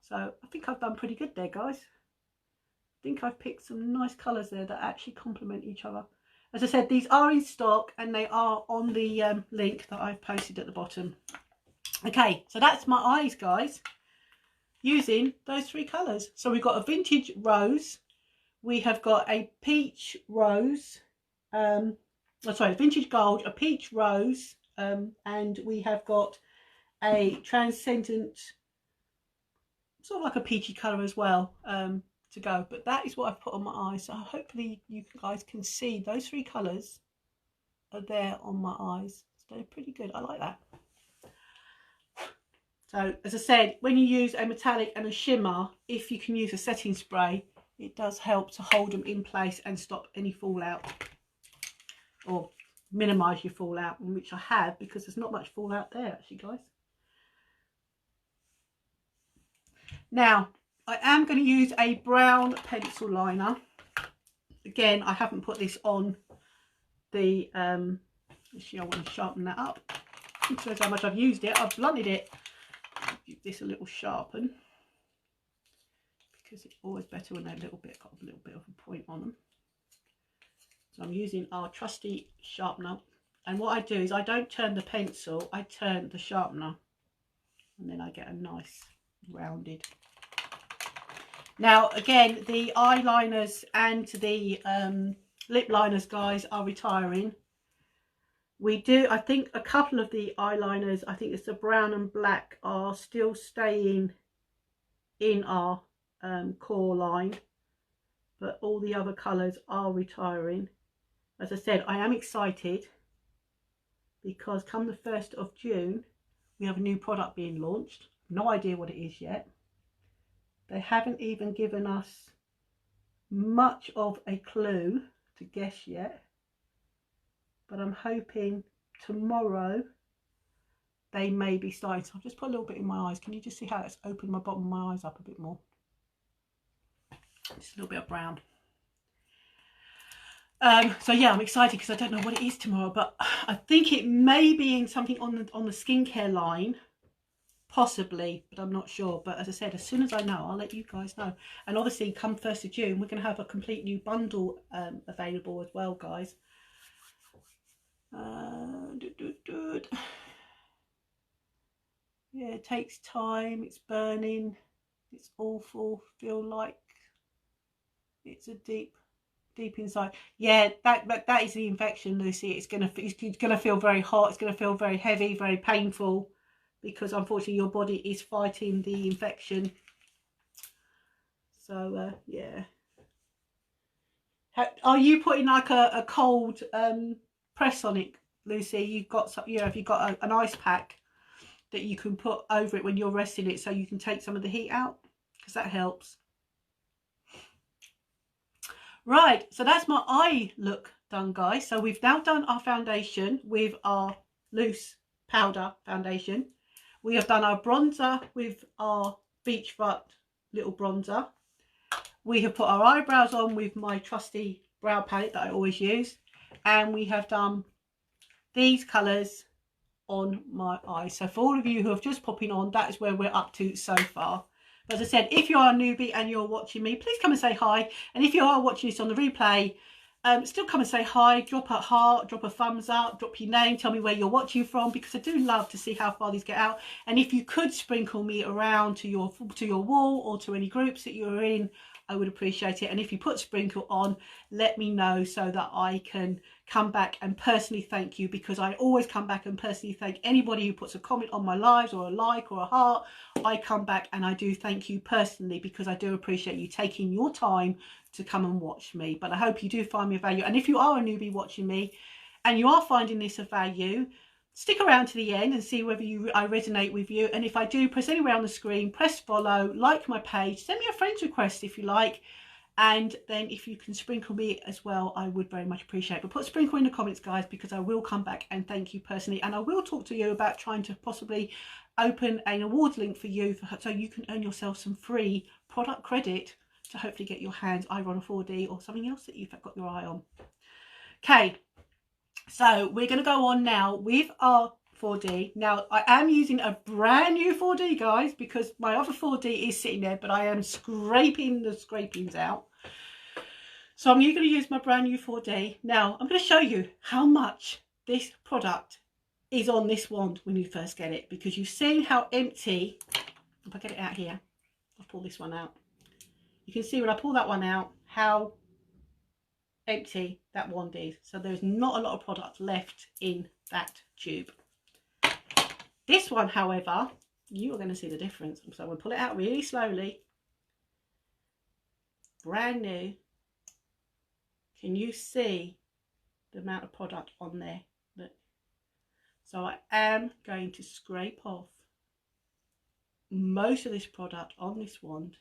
So I think I've done pretty good there, guys. I think I've picked some nice colours there that actually complement each other. As I said, these are in stock and they are on the link that I've posted at the bottom. Okay, so that's my eyes, guys, using those 3 colours. So we've got a vintage rose, we have got a peach rose, vintage gold, a peach rose, and we have got a transcendent, sort of like a peachy colour as well, to go. But that is what I've put on my eyes. So hopefully you guys can see those 3 colours are there on my eyes. So they're pretty good. I like that. So as I said, when you use a metallic and a shimmer, if you can use a setting spray, it does help to hold them in place and stop any fallout, or minimise your fallout, which I have, because there's not much fallout there actually, guys. Now I am going to use a brown pencil liner. Again, I haven't put this on the actually I want to sharpen that up. It shows how much I've used it. I've blunted it. I'll give this a little sharpen, because it's always better when they're a little bit got a little bit of a point on them. So I'm using our trusty sharpener, and what I do is I don't turn the pencil, I turn the sharpener, and then I get a nice rounded. Now again, the eyeliners and the lip liners, guys, are retiring. We do, I think a couple of the eyeliners, I think it's the brown and black, are still staying in our core line, but all the other colours are retiring. As I said, I am excited because come the 1st of June, we have a new product being launched. No idea what it is yet. They haven't even given us much of a clue to guess yet, but I'm hoping tomorrow they may be starting. So I'll just put a little bit in my eyes. Can you just see how it's opened my bottom of my eyes up a bit more? Just a little bit of brown. So yeah, I'm excited because I don't know what it is tomorrow, but I think it may be in something on the skincare line, possibly, but I'm not sure. But as I said, as soon as I know, I'll let you guys know. And obviously come 1st of June, we're going to have a complete new bundle available as well, guys. Yeah, it takes time, it's burning, it's awful, feel like it's a deep inside. Yeah, that is the infection, Lucy. It's gonna feel very hot, it's gonna feel very heavy, very painful, because unfortunately your body is fighting the infection. So yeah. Are you putting like a cold press on it, Lucy? You've got some, you know, have you got an ice pack that you can put over it when you're resting it, so you can take some of the heat out, because that helps. Right, so that's my eye look done, guys. So we've now done our foundation with our loose powder foundation. We have done our bronzer with our Beachfront little bronzer. We have put our eyebrows on with my trusty brow palette that I always use. And we have done these colours on my eyes. So for all of you who have just popping on, that is where we're up to so far. But as I said, if you are a newbie and you're watching me, please come and say hi. And if you are watching this on the replay, still come and say hi, drop a heart, drop a thumbs up, drop your name, tell me where you're watching from, because I do love to see how far these get out. And if you could sprinkle me around to your wall or to any groups that you're in, I would appreciate it. And if you put sprinkle on, let me know so that I can come back and personally thank you, because I always come back and personally thank anybody who puts a comment on my lives, or a like or a heart. I come back and I do thank you personally, because I do appreciate you taking your time to come and watch me. But I hope you do find me of value. And if you are a newbie watching me and you are finding this of value, stick around to the end and see whether I resonate with you. And if I do, press anywhere on the screen, press follow, like my page, send me a friend request if you like. And then if you can sprinkle me as well, I would very much appreciate it. But put sprinkle in the comments, guys, because I will come back and thank you personally. And I will talk to you about trying to possibly open an awards link for you, so you can earn yourself some free product credit to hopefully get your hands either on a 4D or something else that you've got your eye on. Okay. So we're going to go on now with our 4D. Now I am using a brand new 4D, guys, because my other 4D is sitting there, but I am scraping the scrapings out. So I'm going to use my brand new 4D. Now I'm going to show you how much this product is on this wand when you first get it, because you've seen how empty. If I get it out here, I'll pull this one out. You can see when I pull that one out how empty that wand is. So there's not a lot of product left in that tube. This one, however, you are going to see the difference. So I'm going to pull it out really slowly. Brand new. Can you see the amount of product on there? Look. So I am going to scrape off most of this product on this wand,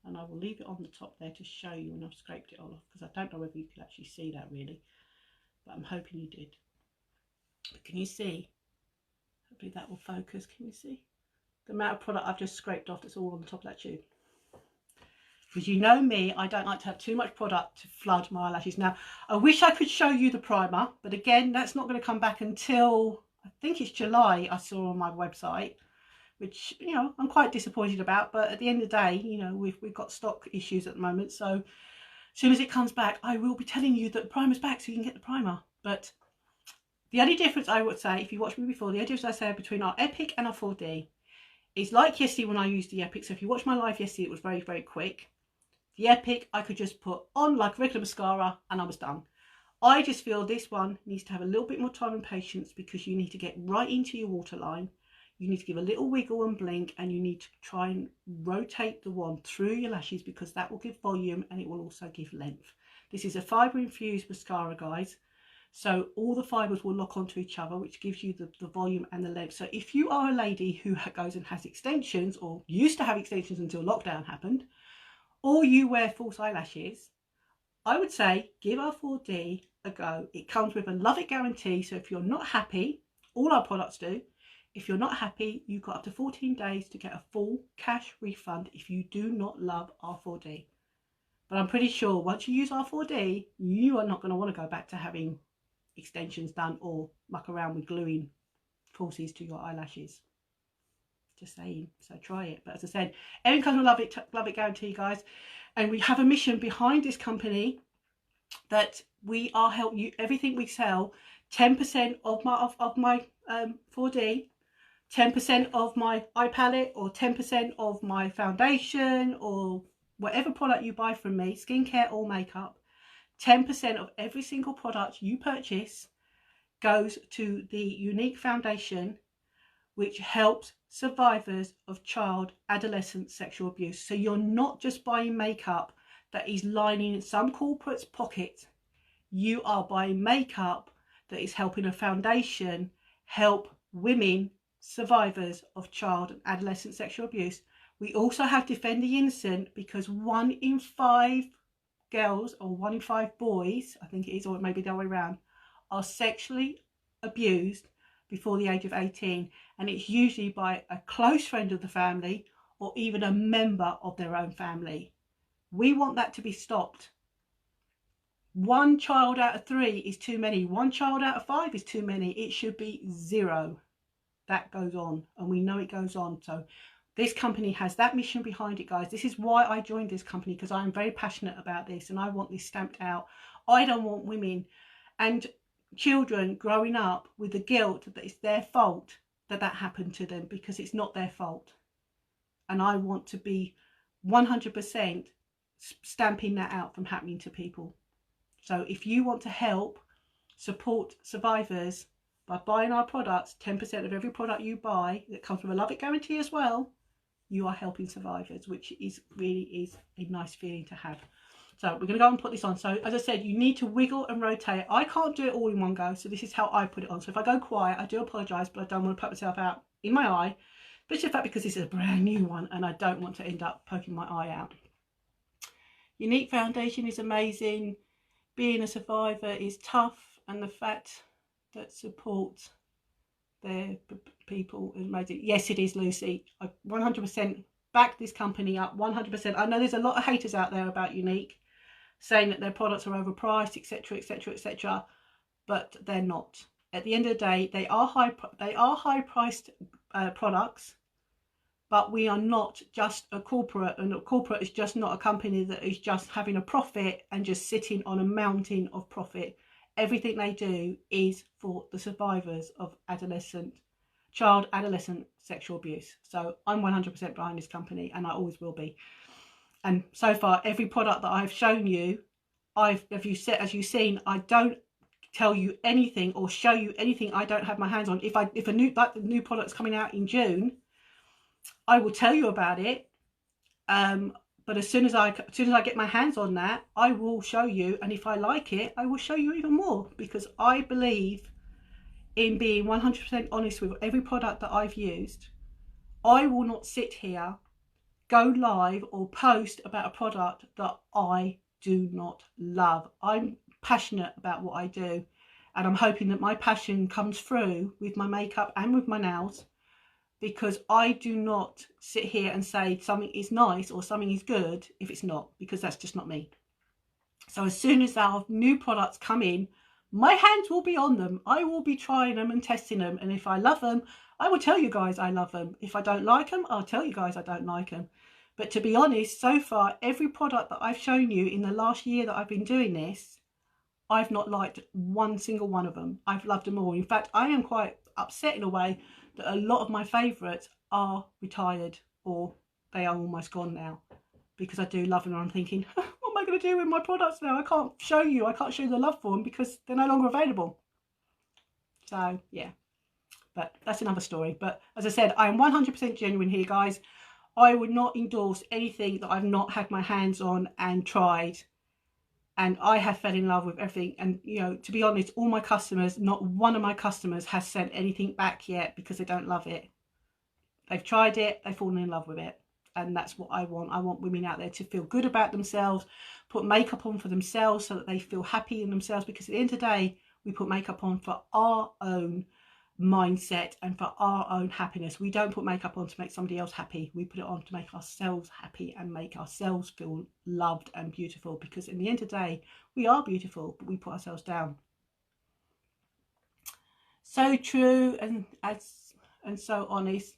and I will leave it on the top there to show you, and I've scraped it all off because I don't know whether you could actually see that really, but I'm hoping you did. But can you see? Hopefully that will focus. Can you see the amount of product I've just scraped off that's all on the top of that tube? Because you know me, I don't like to have too much product to flood my eyelashes. Now, I wish I could show you the primer, but again, that's not going to come back until, I think it's July, I saw on my website, which, you know, I'm quite disappointed about. But at the end of the day, you know, we've got stock issues at the moment. So as soon as it comes back, I will be telling you that the primer's back so you can get the primer. But the only difference I would say, if you watched me before, the only difference I say between our Epic and our 4D is like yesterday when I used the Epic. So if you watched my live yesterday, it was very, very quick. The Epic, I could just put on like regular mascara and I was done. I just feel this one needs to have a little bit more time and patience because you need to get right into your waterline. You need to give a little wiggle and blink, and you need to try and rotate the wand through your lashes because that will give volume and it will also give length. This is a fibre infused mascara, guys. So all the fibres will lock onto each other, which gives you the volume and the length. So if you are a lady who goes and has extensions, or used to have extensions until lockdown happened, or you wear false eyelashes, I would say give our 4D a go. It comes with a love it guarantee. So if you're not happy, all our products do. If you're not happy, you've got up to 14 days to get a full cash refund if you do not love our 4D. But I'm pretty sure once you use our 4D, you are not going to want to go back to having extensions done or muck around with gluing falsies to your eyelashes. Just saying. So try it. But as I said, everything comes with love it guarantee, guys. And we have a mission behind this company that we are helping you. Everything we sell, 10% of my 4D, 10% of my eye palette, or 10% of my foundation, or whatever product you buy from me, skincare or makeup, 10% of every single product you purchase goes to the Unique Foundation, which helps survivors of child adolescent sexual abuse. So you're not just buying makeup that is lining some corporate's pocket. You are buying makeup that is helping a foundation help women survivors of child and adolescent sexual abuse. We also have Defend the Innocent, because 1 in 5 girls, or 1 in 5 boys, I think it is, or maybe the other way around, are sexually abused before the age of 18, and it's usually by a close friend of the family or even a member of their own family. We want that to be stopped. 1 child out of 3 is too many. 1 child out of 5 is too many. It should be 0. That goes on, and we know it goes on. So this company has that mission behind it, guys. This is why I joined this company, because I am very passionate about this and I want this stamped out. I don't want women and children growing up with the guilt that it's their fault that happened to them, because it's not their fault. And I want to be 100% stamping that out from happening to people. So if you want to help support survivors by buying our products, 10% of every product you buy that comes with a love it guarantee as well, you are helping survivors, which is really a nice feeling to have. So we're going to go and put this on. So as I said, you need to wiggle and rotate. I can't do it all in one go, so this is how I put it on. So if I go quiet, I do apologise, but I don't want to put myself out in my eye, especially the fact because this is a brand new one and I don't want to end up poking my eye out. Unique Foundation is amazing. Being a survivor is tough, and the fact that support their people is amazing. Yes, it is, Lucy. I 100% back this company up, 100%. I know there's a lot of haters out there about Unique, saying that their products are overpriced, etc, etc, etc, but they're not. At the end of the day, they are high priced products, but we are not just a corporate, and a corporate is just not a company that is just having a profit and just sitting on a mountain of profit. Everything they do is for the survivors of child adolescent sexual abuse. So I'm 100% behind this company, and I always will be. And so far, every product that I've shown you, as you've seen, I don't tell you anything or show you anything I don't have my hands on. If a new product's coming out in June, I will tell you about it. But as soon as I get my hands on that, I will show you. And if I like it, I will show you even more, because I believe in being 100% honest with every product that I've used. I will not sit here, go live or post about a product that I do not love. I'm passionate about what I do, and I'm hoping that my passion comes through with my makeup and with my nails, because I do not sit here and say something is nice or something is good if it's not, because that's just not me. So as soon as our new products come in, my hands will be on them. I will be trying them and testing them, and if I love them, I will tell you guys I love them. If I don't like them, I'll tell you guys I don't like them. But to be honest, so far, every product that I've shown you in the last year that I've been doing this, I've not liked one single one of them. I've loved them all. In fact, I am quite upset in a way that a lot of my favourites are retired, or they are almost gone now, because I do love them, and I'm thinking, what am I going to do with my products now? I can't show you the love for them because they're no longer available. So yeah, but that's another story. But as I said, I am 100% genuine here, guys. I would not endorse anything that I've not had my hands on and tried, and I have fell in love with everything. And you know, to be honest, all my customers, not one of my customers has sent anything back yet because they don't love it. They've tried it, they've fallen in love with it, and that's what I want. I want women out there to feel good about themselves, put makeup on for themselves so that they feel happy in themselves, because at the end of the day, we put makeup on for our own mindset and for our own happiness. We don't put makeup on to make somebody else happy. We put it on to make ourselves happy and make ourselves feel loved and beautiful, because in the end of the day, we are beautiful, but we put ourselves down. So true, and so honest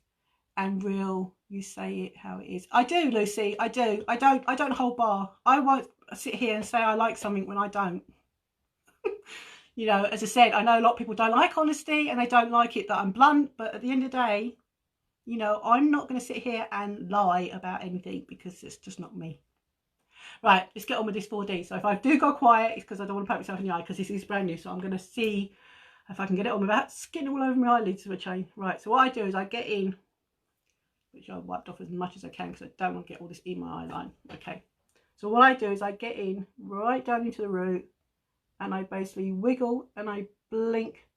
and real. You say it how it is. I do, Lucy. I do. I don't hold bar. I won't sit here and say I like something when I don't. You know, as I said, I know a lot of people don't like honesty and they don't like it that I'm blunt, but at the end of the day, you know, I'm not going to sit here and lie about anything because it's just not me. Right, let's get on with this 4D. So if I do go quiet, it's because I don't want to poke myself in the eye, because this is brand new. So I'm going to see if I can get it on without skin all over my eyelids of a chain. Right, so what I do is I get in, which I've wiped off as much as I can because I don't want to get all this in my eye line. Okay, so what I do is I get in right down into the root, and I basically wiggle and I blink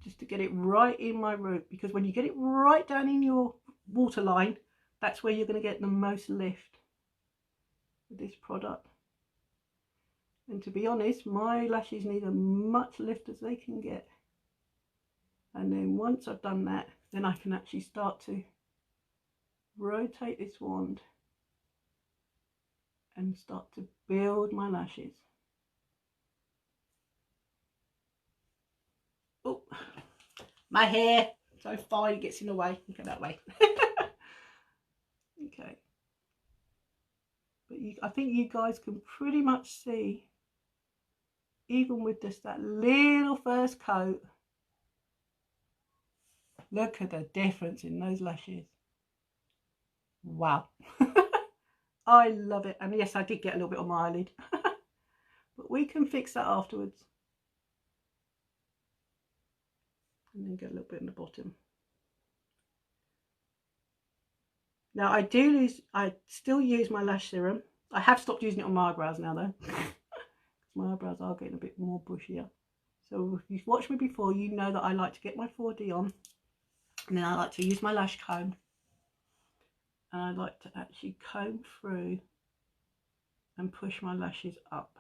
just to get it right in my root, because when you get it right down in your waterline, that's where you're going to get the most lift with this product. And to be honest, my lashes need as much lift as they can get. And then once I've done that, then I can actually start to rotate this wand and start to build my lashes. Oh, my hair so fine, it gets in the way. Look that way. Okay, but I think you guys can pretty much see, even with just that little first coat, look at the difference in those lashes. Wow. I love it. And yes, I did get a little bit on my eyelid, but we can fix that afterwards. And then get a little bit in the bottom. Now I still use my lash serum. I have stopped using it on my eyebrows now though. My eyebrows are getting a bit more bushier. So if you've watched me before, you know that I like to get my 4D on, and then I like to use my lash comb, and I like to actually comb through and push my lashes up.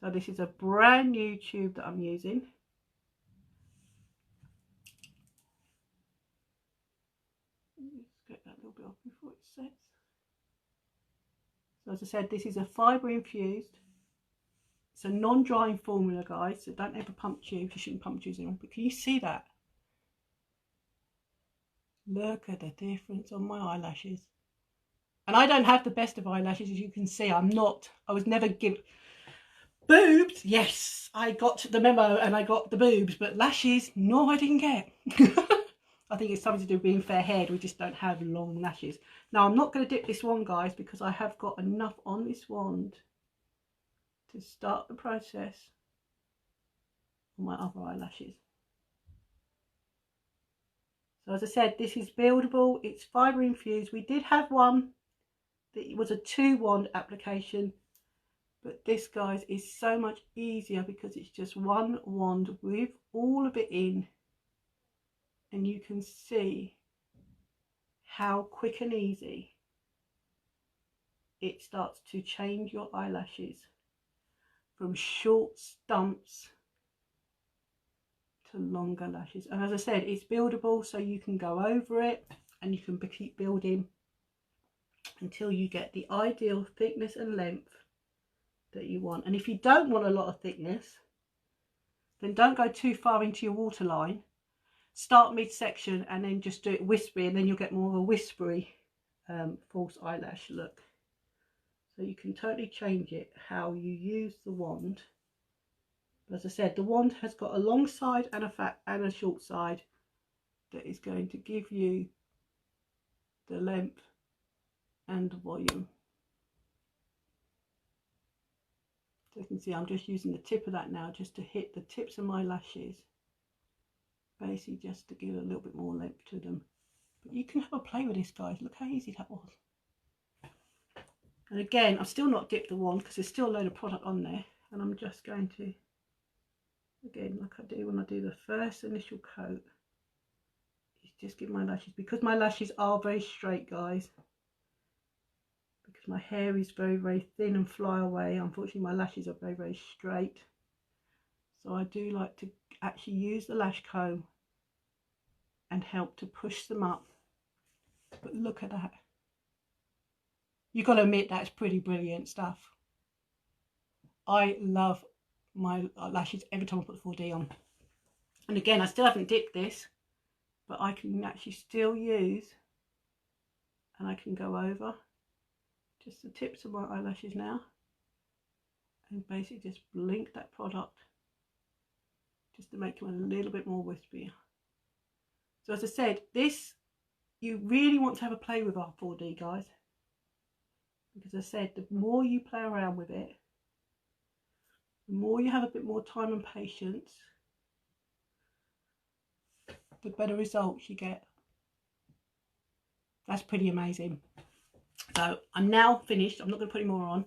So this is a brand new tube that I'm using. Let's get that little bit off before it sets. So as I said, this is a fibre infused. It's a non-drying formula, guys, so don't ever pump tubes. You shouldn't pump tubes in. But can you see that? Look at the difference on my eyelashes. And I don't have the best of eyelashes, as you can see. I was never given boobs. Yes, I got the memo and I got the boobs, but lashes, no, I didn't get. I think it's something to do with being fair-haired. We just don't have long lashes. Now, I'm not going to dip this wand, guys, because I have got enough on this wand to start the process on my other eyelashes. So as I said, this is buildable. It's fibre infused. We did have one that was a 2 wand application, But this, guys, is so much easier because it's just one wand with all of it in, and you can see how quick and easy it starts to change your eyelashes from short stumps to longer lashes. And as I said, it's buildable, so you can go over it and you can keep building until you get the ideal thickness and length that you want. And if you don't want a lot of thickness, then don't go too far into your waterline. Start midsection and then just do it wispy, and then you'll get more of a whispery false eyelash look. So you can totally change it how you use the wand. As I said, the wand has got a long side and a fat and a short side that is going to give you the length and the volume. So you can see I'm just using the tip of that now just to hit the tips of my lashes, basically just to give a little bit more length to them. But you can have a play with this, guys. Look how easy that was. And again, I've still not dipped the wand because there's still a load of product on there, and I'm just going to, again, like I do when I do the first initial coat, is just give my lashes, because my lashes are very straight, guys, because my hair is very, very thin and fly away. Unfortunately, my lashes are very, very straight. So I do like to actually use the lash comb and help to push them up. But look at that. You've got to admit that's pretty brilliant stuff. I love my lashes every time I put 4D on. And again, I still haven't dipped this, but I can actually still use, and I can go over just the tips of my eyelashes now and basically just blink that product just to make them a little bit more wispier. So as I said, this, you really want to have a play with our 4D, guys, because as I said, the more you play around with it, the more you have a bit more time and patience, the better results you get. That's pretty amazing. So I'm now finished. I'm not going to put any more on.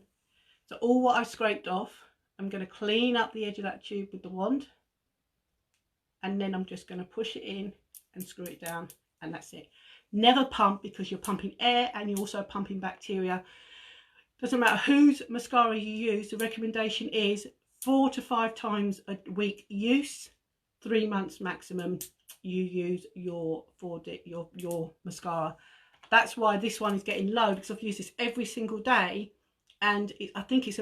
So all what I've scraped off, I'm going to clean up the edge of that tube with the wand, and then I'm just going to push it in and screw it down, and that's it. Never pump, because you're pumping air and you're also pumping bacteria. Doesn't matter whose mascara you use, the recommendation is 4 to 5 times a week use, 3 months maximum you use your 4D, your mascara. That's why this one is getting low, because I've used this every single day, and I think it's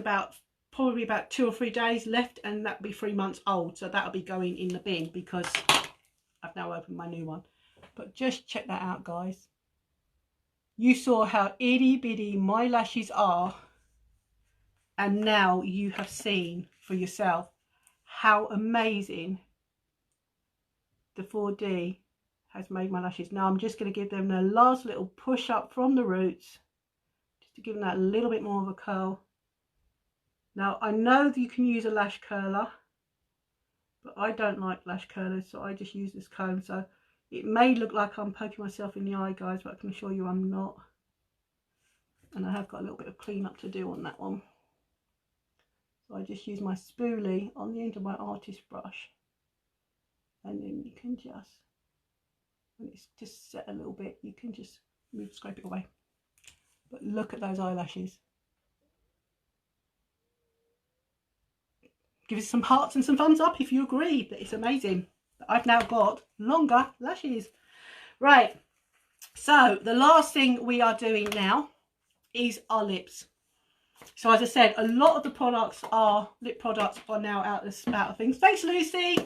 probably about 2 or 3 days left, and that'll be 3 months old, so that'll be going in the bin because I've now opened my new one. But just check that out, guys. You saw how itty bitty my lashes are, and now you have seen for yourself how amazing the 4D has made my lashes. Now I'm just going to give them a last little push up from the roots, just to give them that little bit more of a curl. Now I know that you can use a lash curler, but I don't like lash curlers, so I just use this comb. So it may look like I'm poking myself in the eye, guys, but I can assure you I'm not. And I have got a little bit of cleanup to do on that one. So I just use my spoolie on the end of my artist brush, and then you can just, when it's just set a little bit, you can just scrape it away. But look at those eyelashes. Give us some hearts and some thumbs up if you agree that it's amazing. I've now got longer lashes. Right, so the last thing we are doing now is our lips. So as I said, a lot of the products lip products are now out of things. Thanks, Lucy,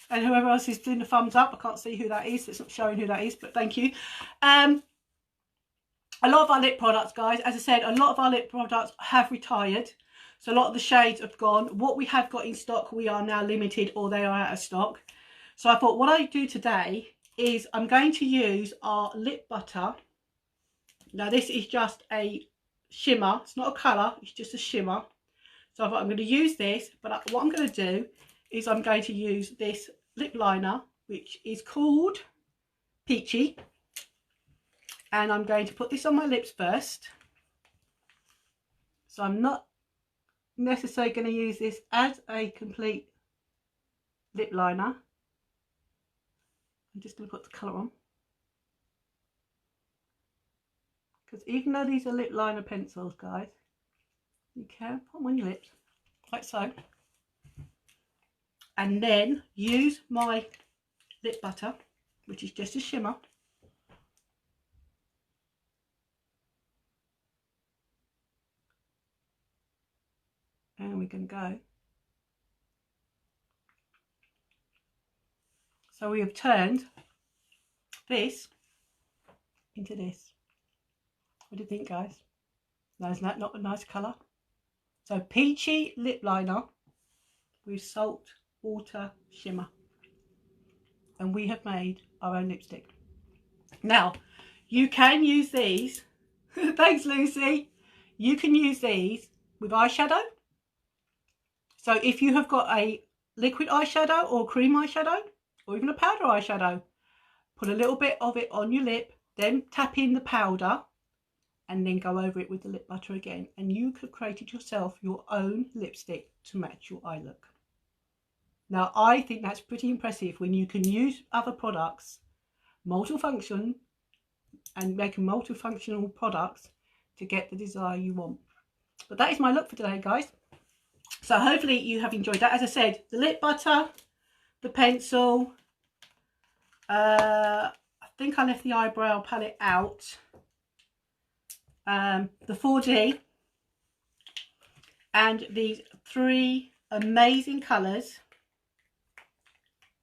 and whoever else is doing the thumbs up. I can't see who that is. It's not showing who that is, but thank you. A lot of our lip products, guys, as I said, a lot of our lip products have retired. So a lot of the shades have gone. What we have got in stock, we are now limited, or they are out of stock. So I thought what I do today is I'm going to use our lip butter. Now this is just a shimmer. It's not a colour, it's just a shimmer. So I thought I'm going to use this, but what I'm going to do is I'm going to use this lip liner, which is called Peachy. And I'm going to put this on my lips first. So I'm not necessarily going to use this as a complete lip liner. I'm just going to put the colour on, because even though these are lip liner pencils, guys, you can put them on your lips like so, and then use my lip butter, which is just a shimmer, and we're going to go. So we have turned this into this. What do you think, guys? Now, isn't that not a nice colour? So peachy lip liner with salt water shimmer, and we have made our own lipstick. Now you can use these thanks, Lucy. You can use these with eyeshadow. So if you have got a liquid eyeshadow or cream eyeshadow or even a powder eyeshadow, put a little bit of it on your lip, then tap in the powder and then go over it with the lip butter again, and you could create yourself your own lipstick to match your eye look. Now I think that's pretty impressive when you can use other products, multifunction, and make multifunctional products to get the desire you want. But that is my look for today, guys. So hopefully you have enjoyed that. As I said, the lip butter, the pencil, I think I left the eyebrow palette out, the 4D, and these 3 amazing colours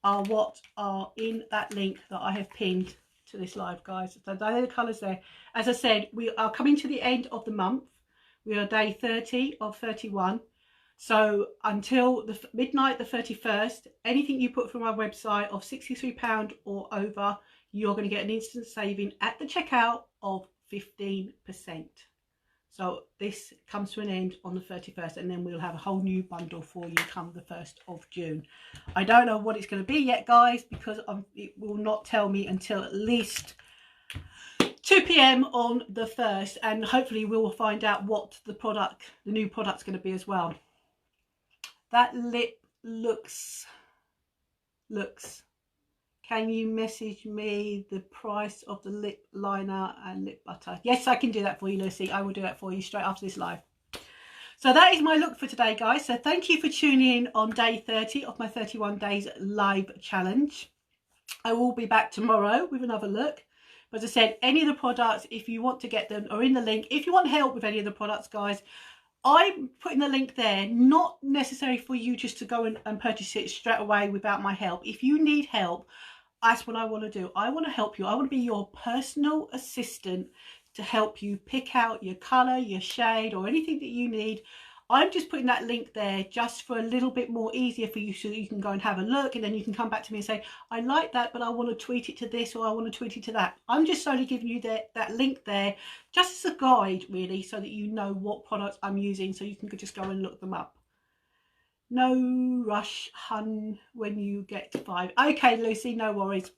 are what are in that link that I have pinned to this live, guys. So those are the colours there. As I said, we are coming to the end of the month. We are day 30 of 31. So until the midnight the 31st, anything you put from our website of £63 or over, you're going to get an instant saving at the checkout of 15%. So this comes to an end on the 31st, and then we'll have a whole new bundle for you come the 1st of June. I don't know what it's going to be yet, guys, because it will not tell me until at least 2 PM on the 1st, and hopefully we will find out what the new product's going to be as well. That lip looks. Can you message me the price of the lip liner and lip butter? Yes, I can do that for you, Lucy. I will do that for you straight after this live. So that is my look for today, guys. So thank you for tuning in on day 30 of my 31 days live challenge. I will be back tomorrow with another look. But as I said, any of the products, if you want to get them, are in the link. If you want help with any of the products, guys, I'm putting the link there, not necessary for you just to go and purchase it straight away without my help. If you need help, that's what I want to do. I want to help you. I want to be your personal assistant to help you pick out your colour, your shade, or anything that you need. I'm just putting that link there just for a little bit more easier for you, so that you can go and have a look, and then you can come back to me and say, I like that, but I want to tweet it to this, or I want to tweet it to that. I'm just solely giving you that link there just as a guide, really, so that you know what products I'm using, so you can just go and look them up. No rush, hun, when you get to 5. Okay, Lucy, no worries.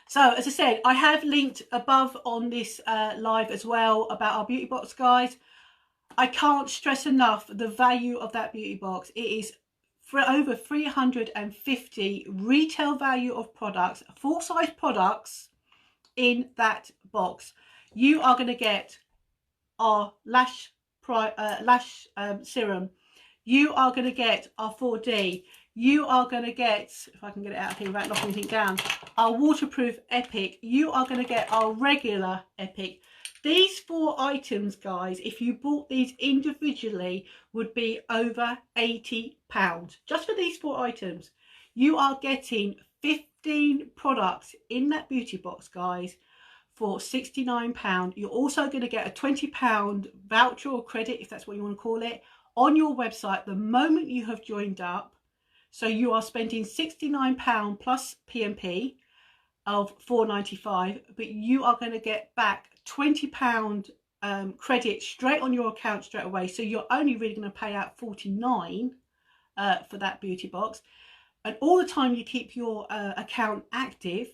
So, as I said, I have linked above on this live as well about our beauty box, guys. I can't stress enough the value of that beauty box. It is for over 350 retail value of products, full-size products in that box. You are going to get our lash serum. You are going to get our 4D. You are going to get, if I can get it out of here without knocking anything down, our waterproof Epic. You are going to get our regular Epic. These 4 items, guys, if you bought these individually, would be over £80. Just for these 4 items. You are getting 15 products in that beauty box, guys, for £69. You're also going to get a £20 voucher or credit, if that's what you want to call it, on your website the moment you have joined up. So you are spending £69 plus PMP of £4.95, but you are going to get back £20 credit straight on your account straight away. So you're only really going to pay out £49 for that beauty box. And all the time you keep your account active,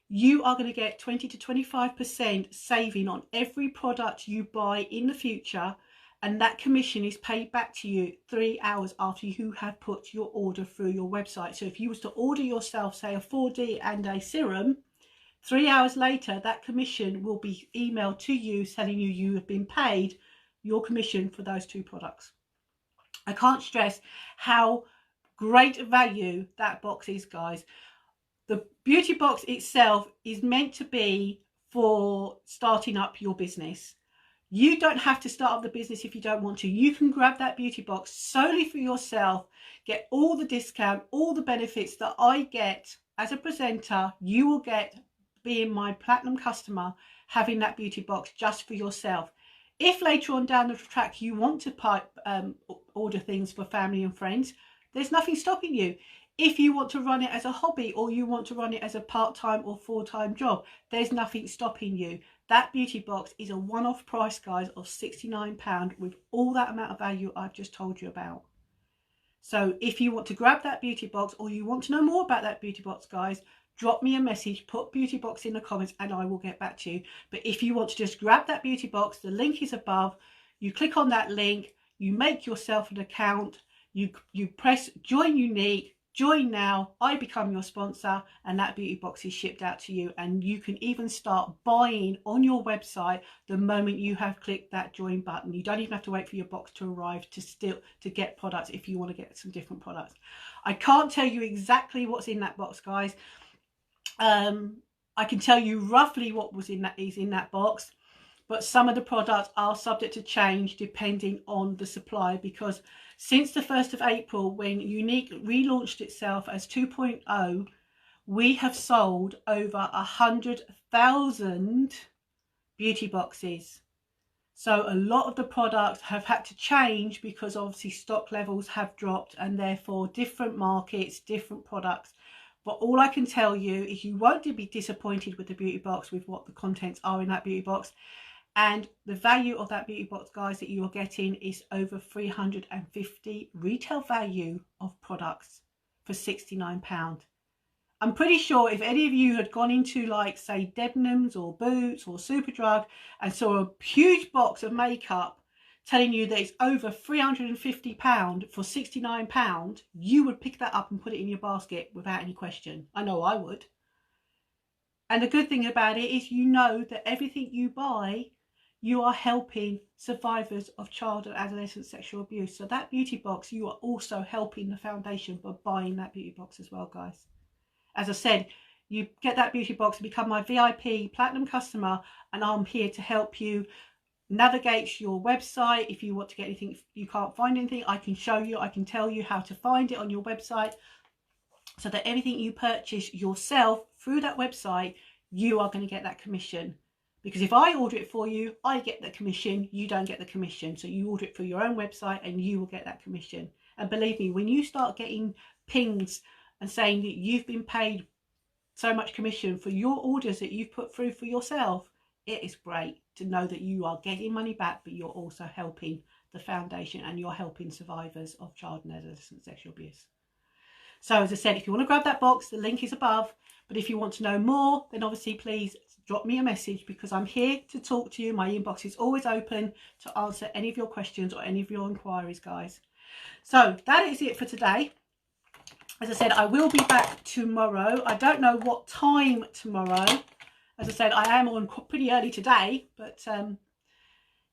you are going to get 20 to 25% saving on every product you buy in the future. and that commission is paid back to you 3 hours after you have put your order through your website. So if you was to order yourself, say, a 4D and a serum, 3 hours later, that commission will be emailed to you telling you you have been paid your commission for those 2 products. I can't stress how great value that box is, guys. The beauty box itself is meant to be for starting up your business. You don't have to start up the business if you don't want to. You can grab that beauty box solely for yourself, get all the discount, all the benefits that I get as a presenter. You will get being my platinum customer, having that beauty box just for yourself. If later on down the track you want to order things for family and friends, there's nothing stopping you. If you want to run it as a hobby, or you want to run it as a part-time or full-time job, there's nothing stopping you. That beauty box is a one-off price, guys, of £69 with all that amount of value I've just told you about. So if you want to grab that beauty box, or you want to know more about that beauty box, guys, drop me a message, put beauty box in the comments, and I will get back to you. But if you want to just grab that beauty box, the link is above. You click on that link, you make yourself an account, you press join unique, join now, I become your sponsor, and that beauty box is shipped out to you. And you can even start buying on your website the moment you have clicked that join button. You don't even have to wait for your box to arrive to get products if you want to get some different products. I can't tell you exactly what's in that box, guys. I can tell you roughly what is in that box, but some of the products are subject to change depending on the supply, because since the 1st of April, when Younique relaunched itself as 2.0, we have sold over 100,000 beauty boxes. So a lot of the products have had to change because obviously stock levels have dropped, and therefore different markets, different products. But all I can tell you is you won't be disappointed with the beauty box, with what the contents are in that beauty box. And the value of that beauty box, guys, that you're getting is over 350 retail value of products for £69. I'm pretty sure if any of you had gone into, like, say, Debenhams or Boots or Superdrug and saw a huge box of makeup telling you that it's over £350 for £69, you would pick that up and put it in your basket without any question. I know I would. And the good thing about it is, you know that everything you buy, you are helping survivors of child and adolescent sexual abuse. So that beauty box, you are also helping the foundation by buying that beauty box as well, guys. As I said, you get that beauty box and become my VIP platinum customer, and I'm here to help you navigate your website. If you want to get anything, if you can't find anything, I can show you, I can tell you how to find it on your website, so that everything you purchase yourself through that website, you are going to get that commission. Because if I order it for you, I get the commission, you don't get the commission. So you order it for your own website and you will get that commission. And believe me, when you start getting pings and saying that you've been paid so much commission for your orders that you've put through for yourself, it is great to know that you are getting money back, but you're also helping the foundation, and you're helping survivors of child and adolescent sexual abuse. So as I said, if you want to grab that box, the link is above. But if you want to know more, then obviously please drop me a message, because I'm here to talk to you. My inbox is always open to answer any of your questions or any of your inquiries, guys. So that is it for today. As I said, I will be back tomorrow. I don't know what time tomorrow. As I said, I am on pretty early today, but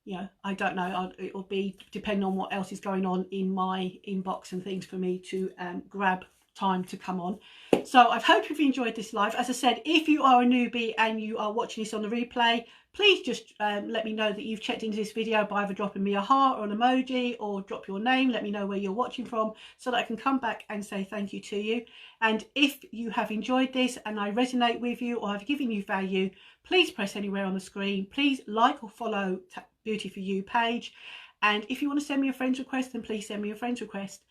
yeah, I don't know. It will be depending on what else is going on in my inbox and things for me to grab time to come on. So I hope you've enjoyed this live. As I said, if you are a newbie and you are watching this on the replay, please just let me know that you've checked into this video by either dropping me a heart or an emoji, or drop your name. Let me know where you're watching from, so that I can come back and say thank you to you. And if you have enjoyed this and I resonate with you, or have given you value, please press anywhere on the screen. Please like or follow Beauty For You page. And if you want to send me a friend's request, then please send me a friend's request.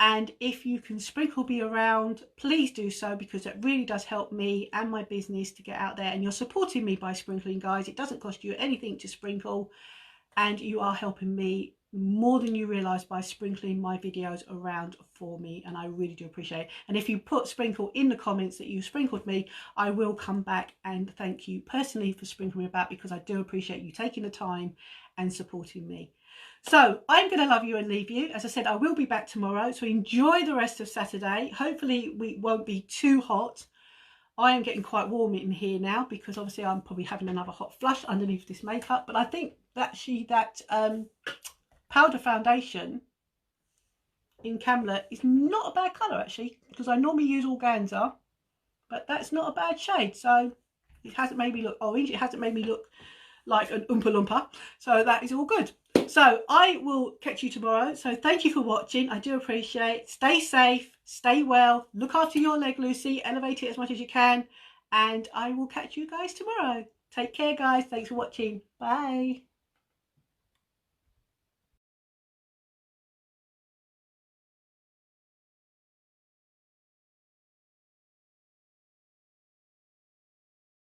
And if you can sprinkle me around, please do so, because it really does help me and my business to get out there. And you're supporting me by sprinkling, guys. It doesn't cost you anything to sprinkle, and you are helping me more than you realise by sprinkling my videos around for me, and I really do appreciate it. And if you put sprinkle in the comments that you sprinkled me, I will come back and thank you personally for sprinkling me about, because I do appreciate you taking the time and supporting me. So I'm going to love you and leave you. As I said, I will be back tomorrow. So enjoy the rest of Saturday. Hopefully we won't be too hot. I am getting quite warm in here now because obviously I'm probably having another hot flush underneath this makeup. But I think actually that powder foundation in Camelot is not a bad colour actually, because I normally use organza, but that's not a bad shade. So it hasn't made me look orange. It hasn't made me look like an Oompa Loompa. So that is all good. So I will catch you tomorrow. So thank you for watching. I do appreciate it. Stay safe, stay well, look after your leg, Lucy, elevate it as much as you can, and I will catch you guys tomorrow. Take care, guys. Thanks for watching. Bye.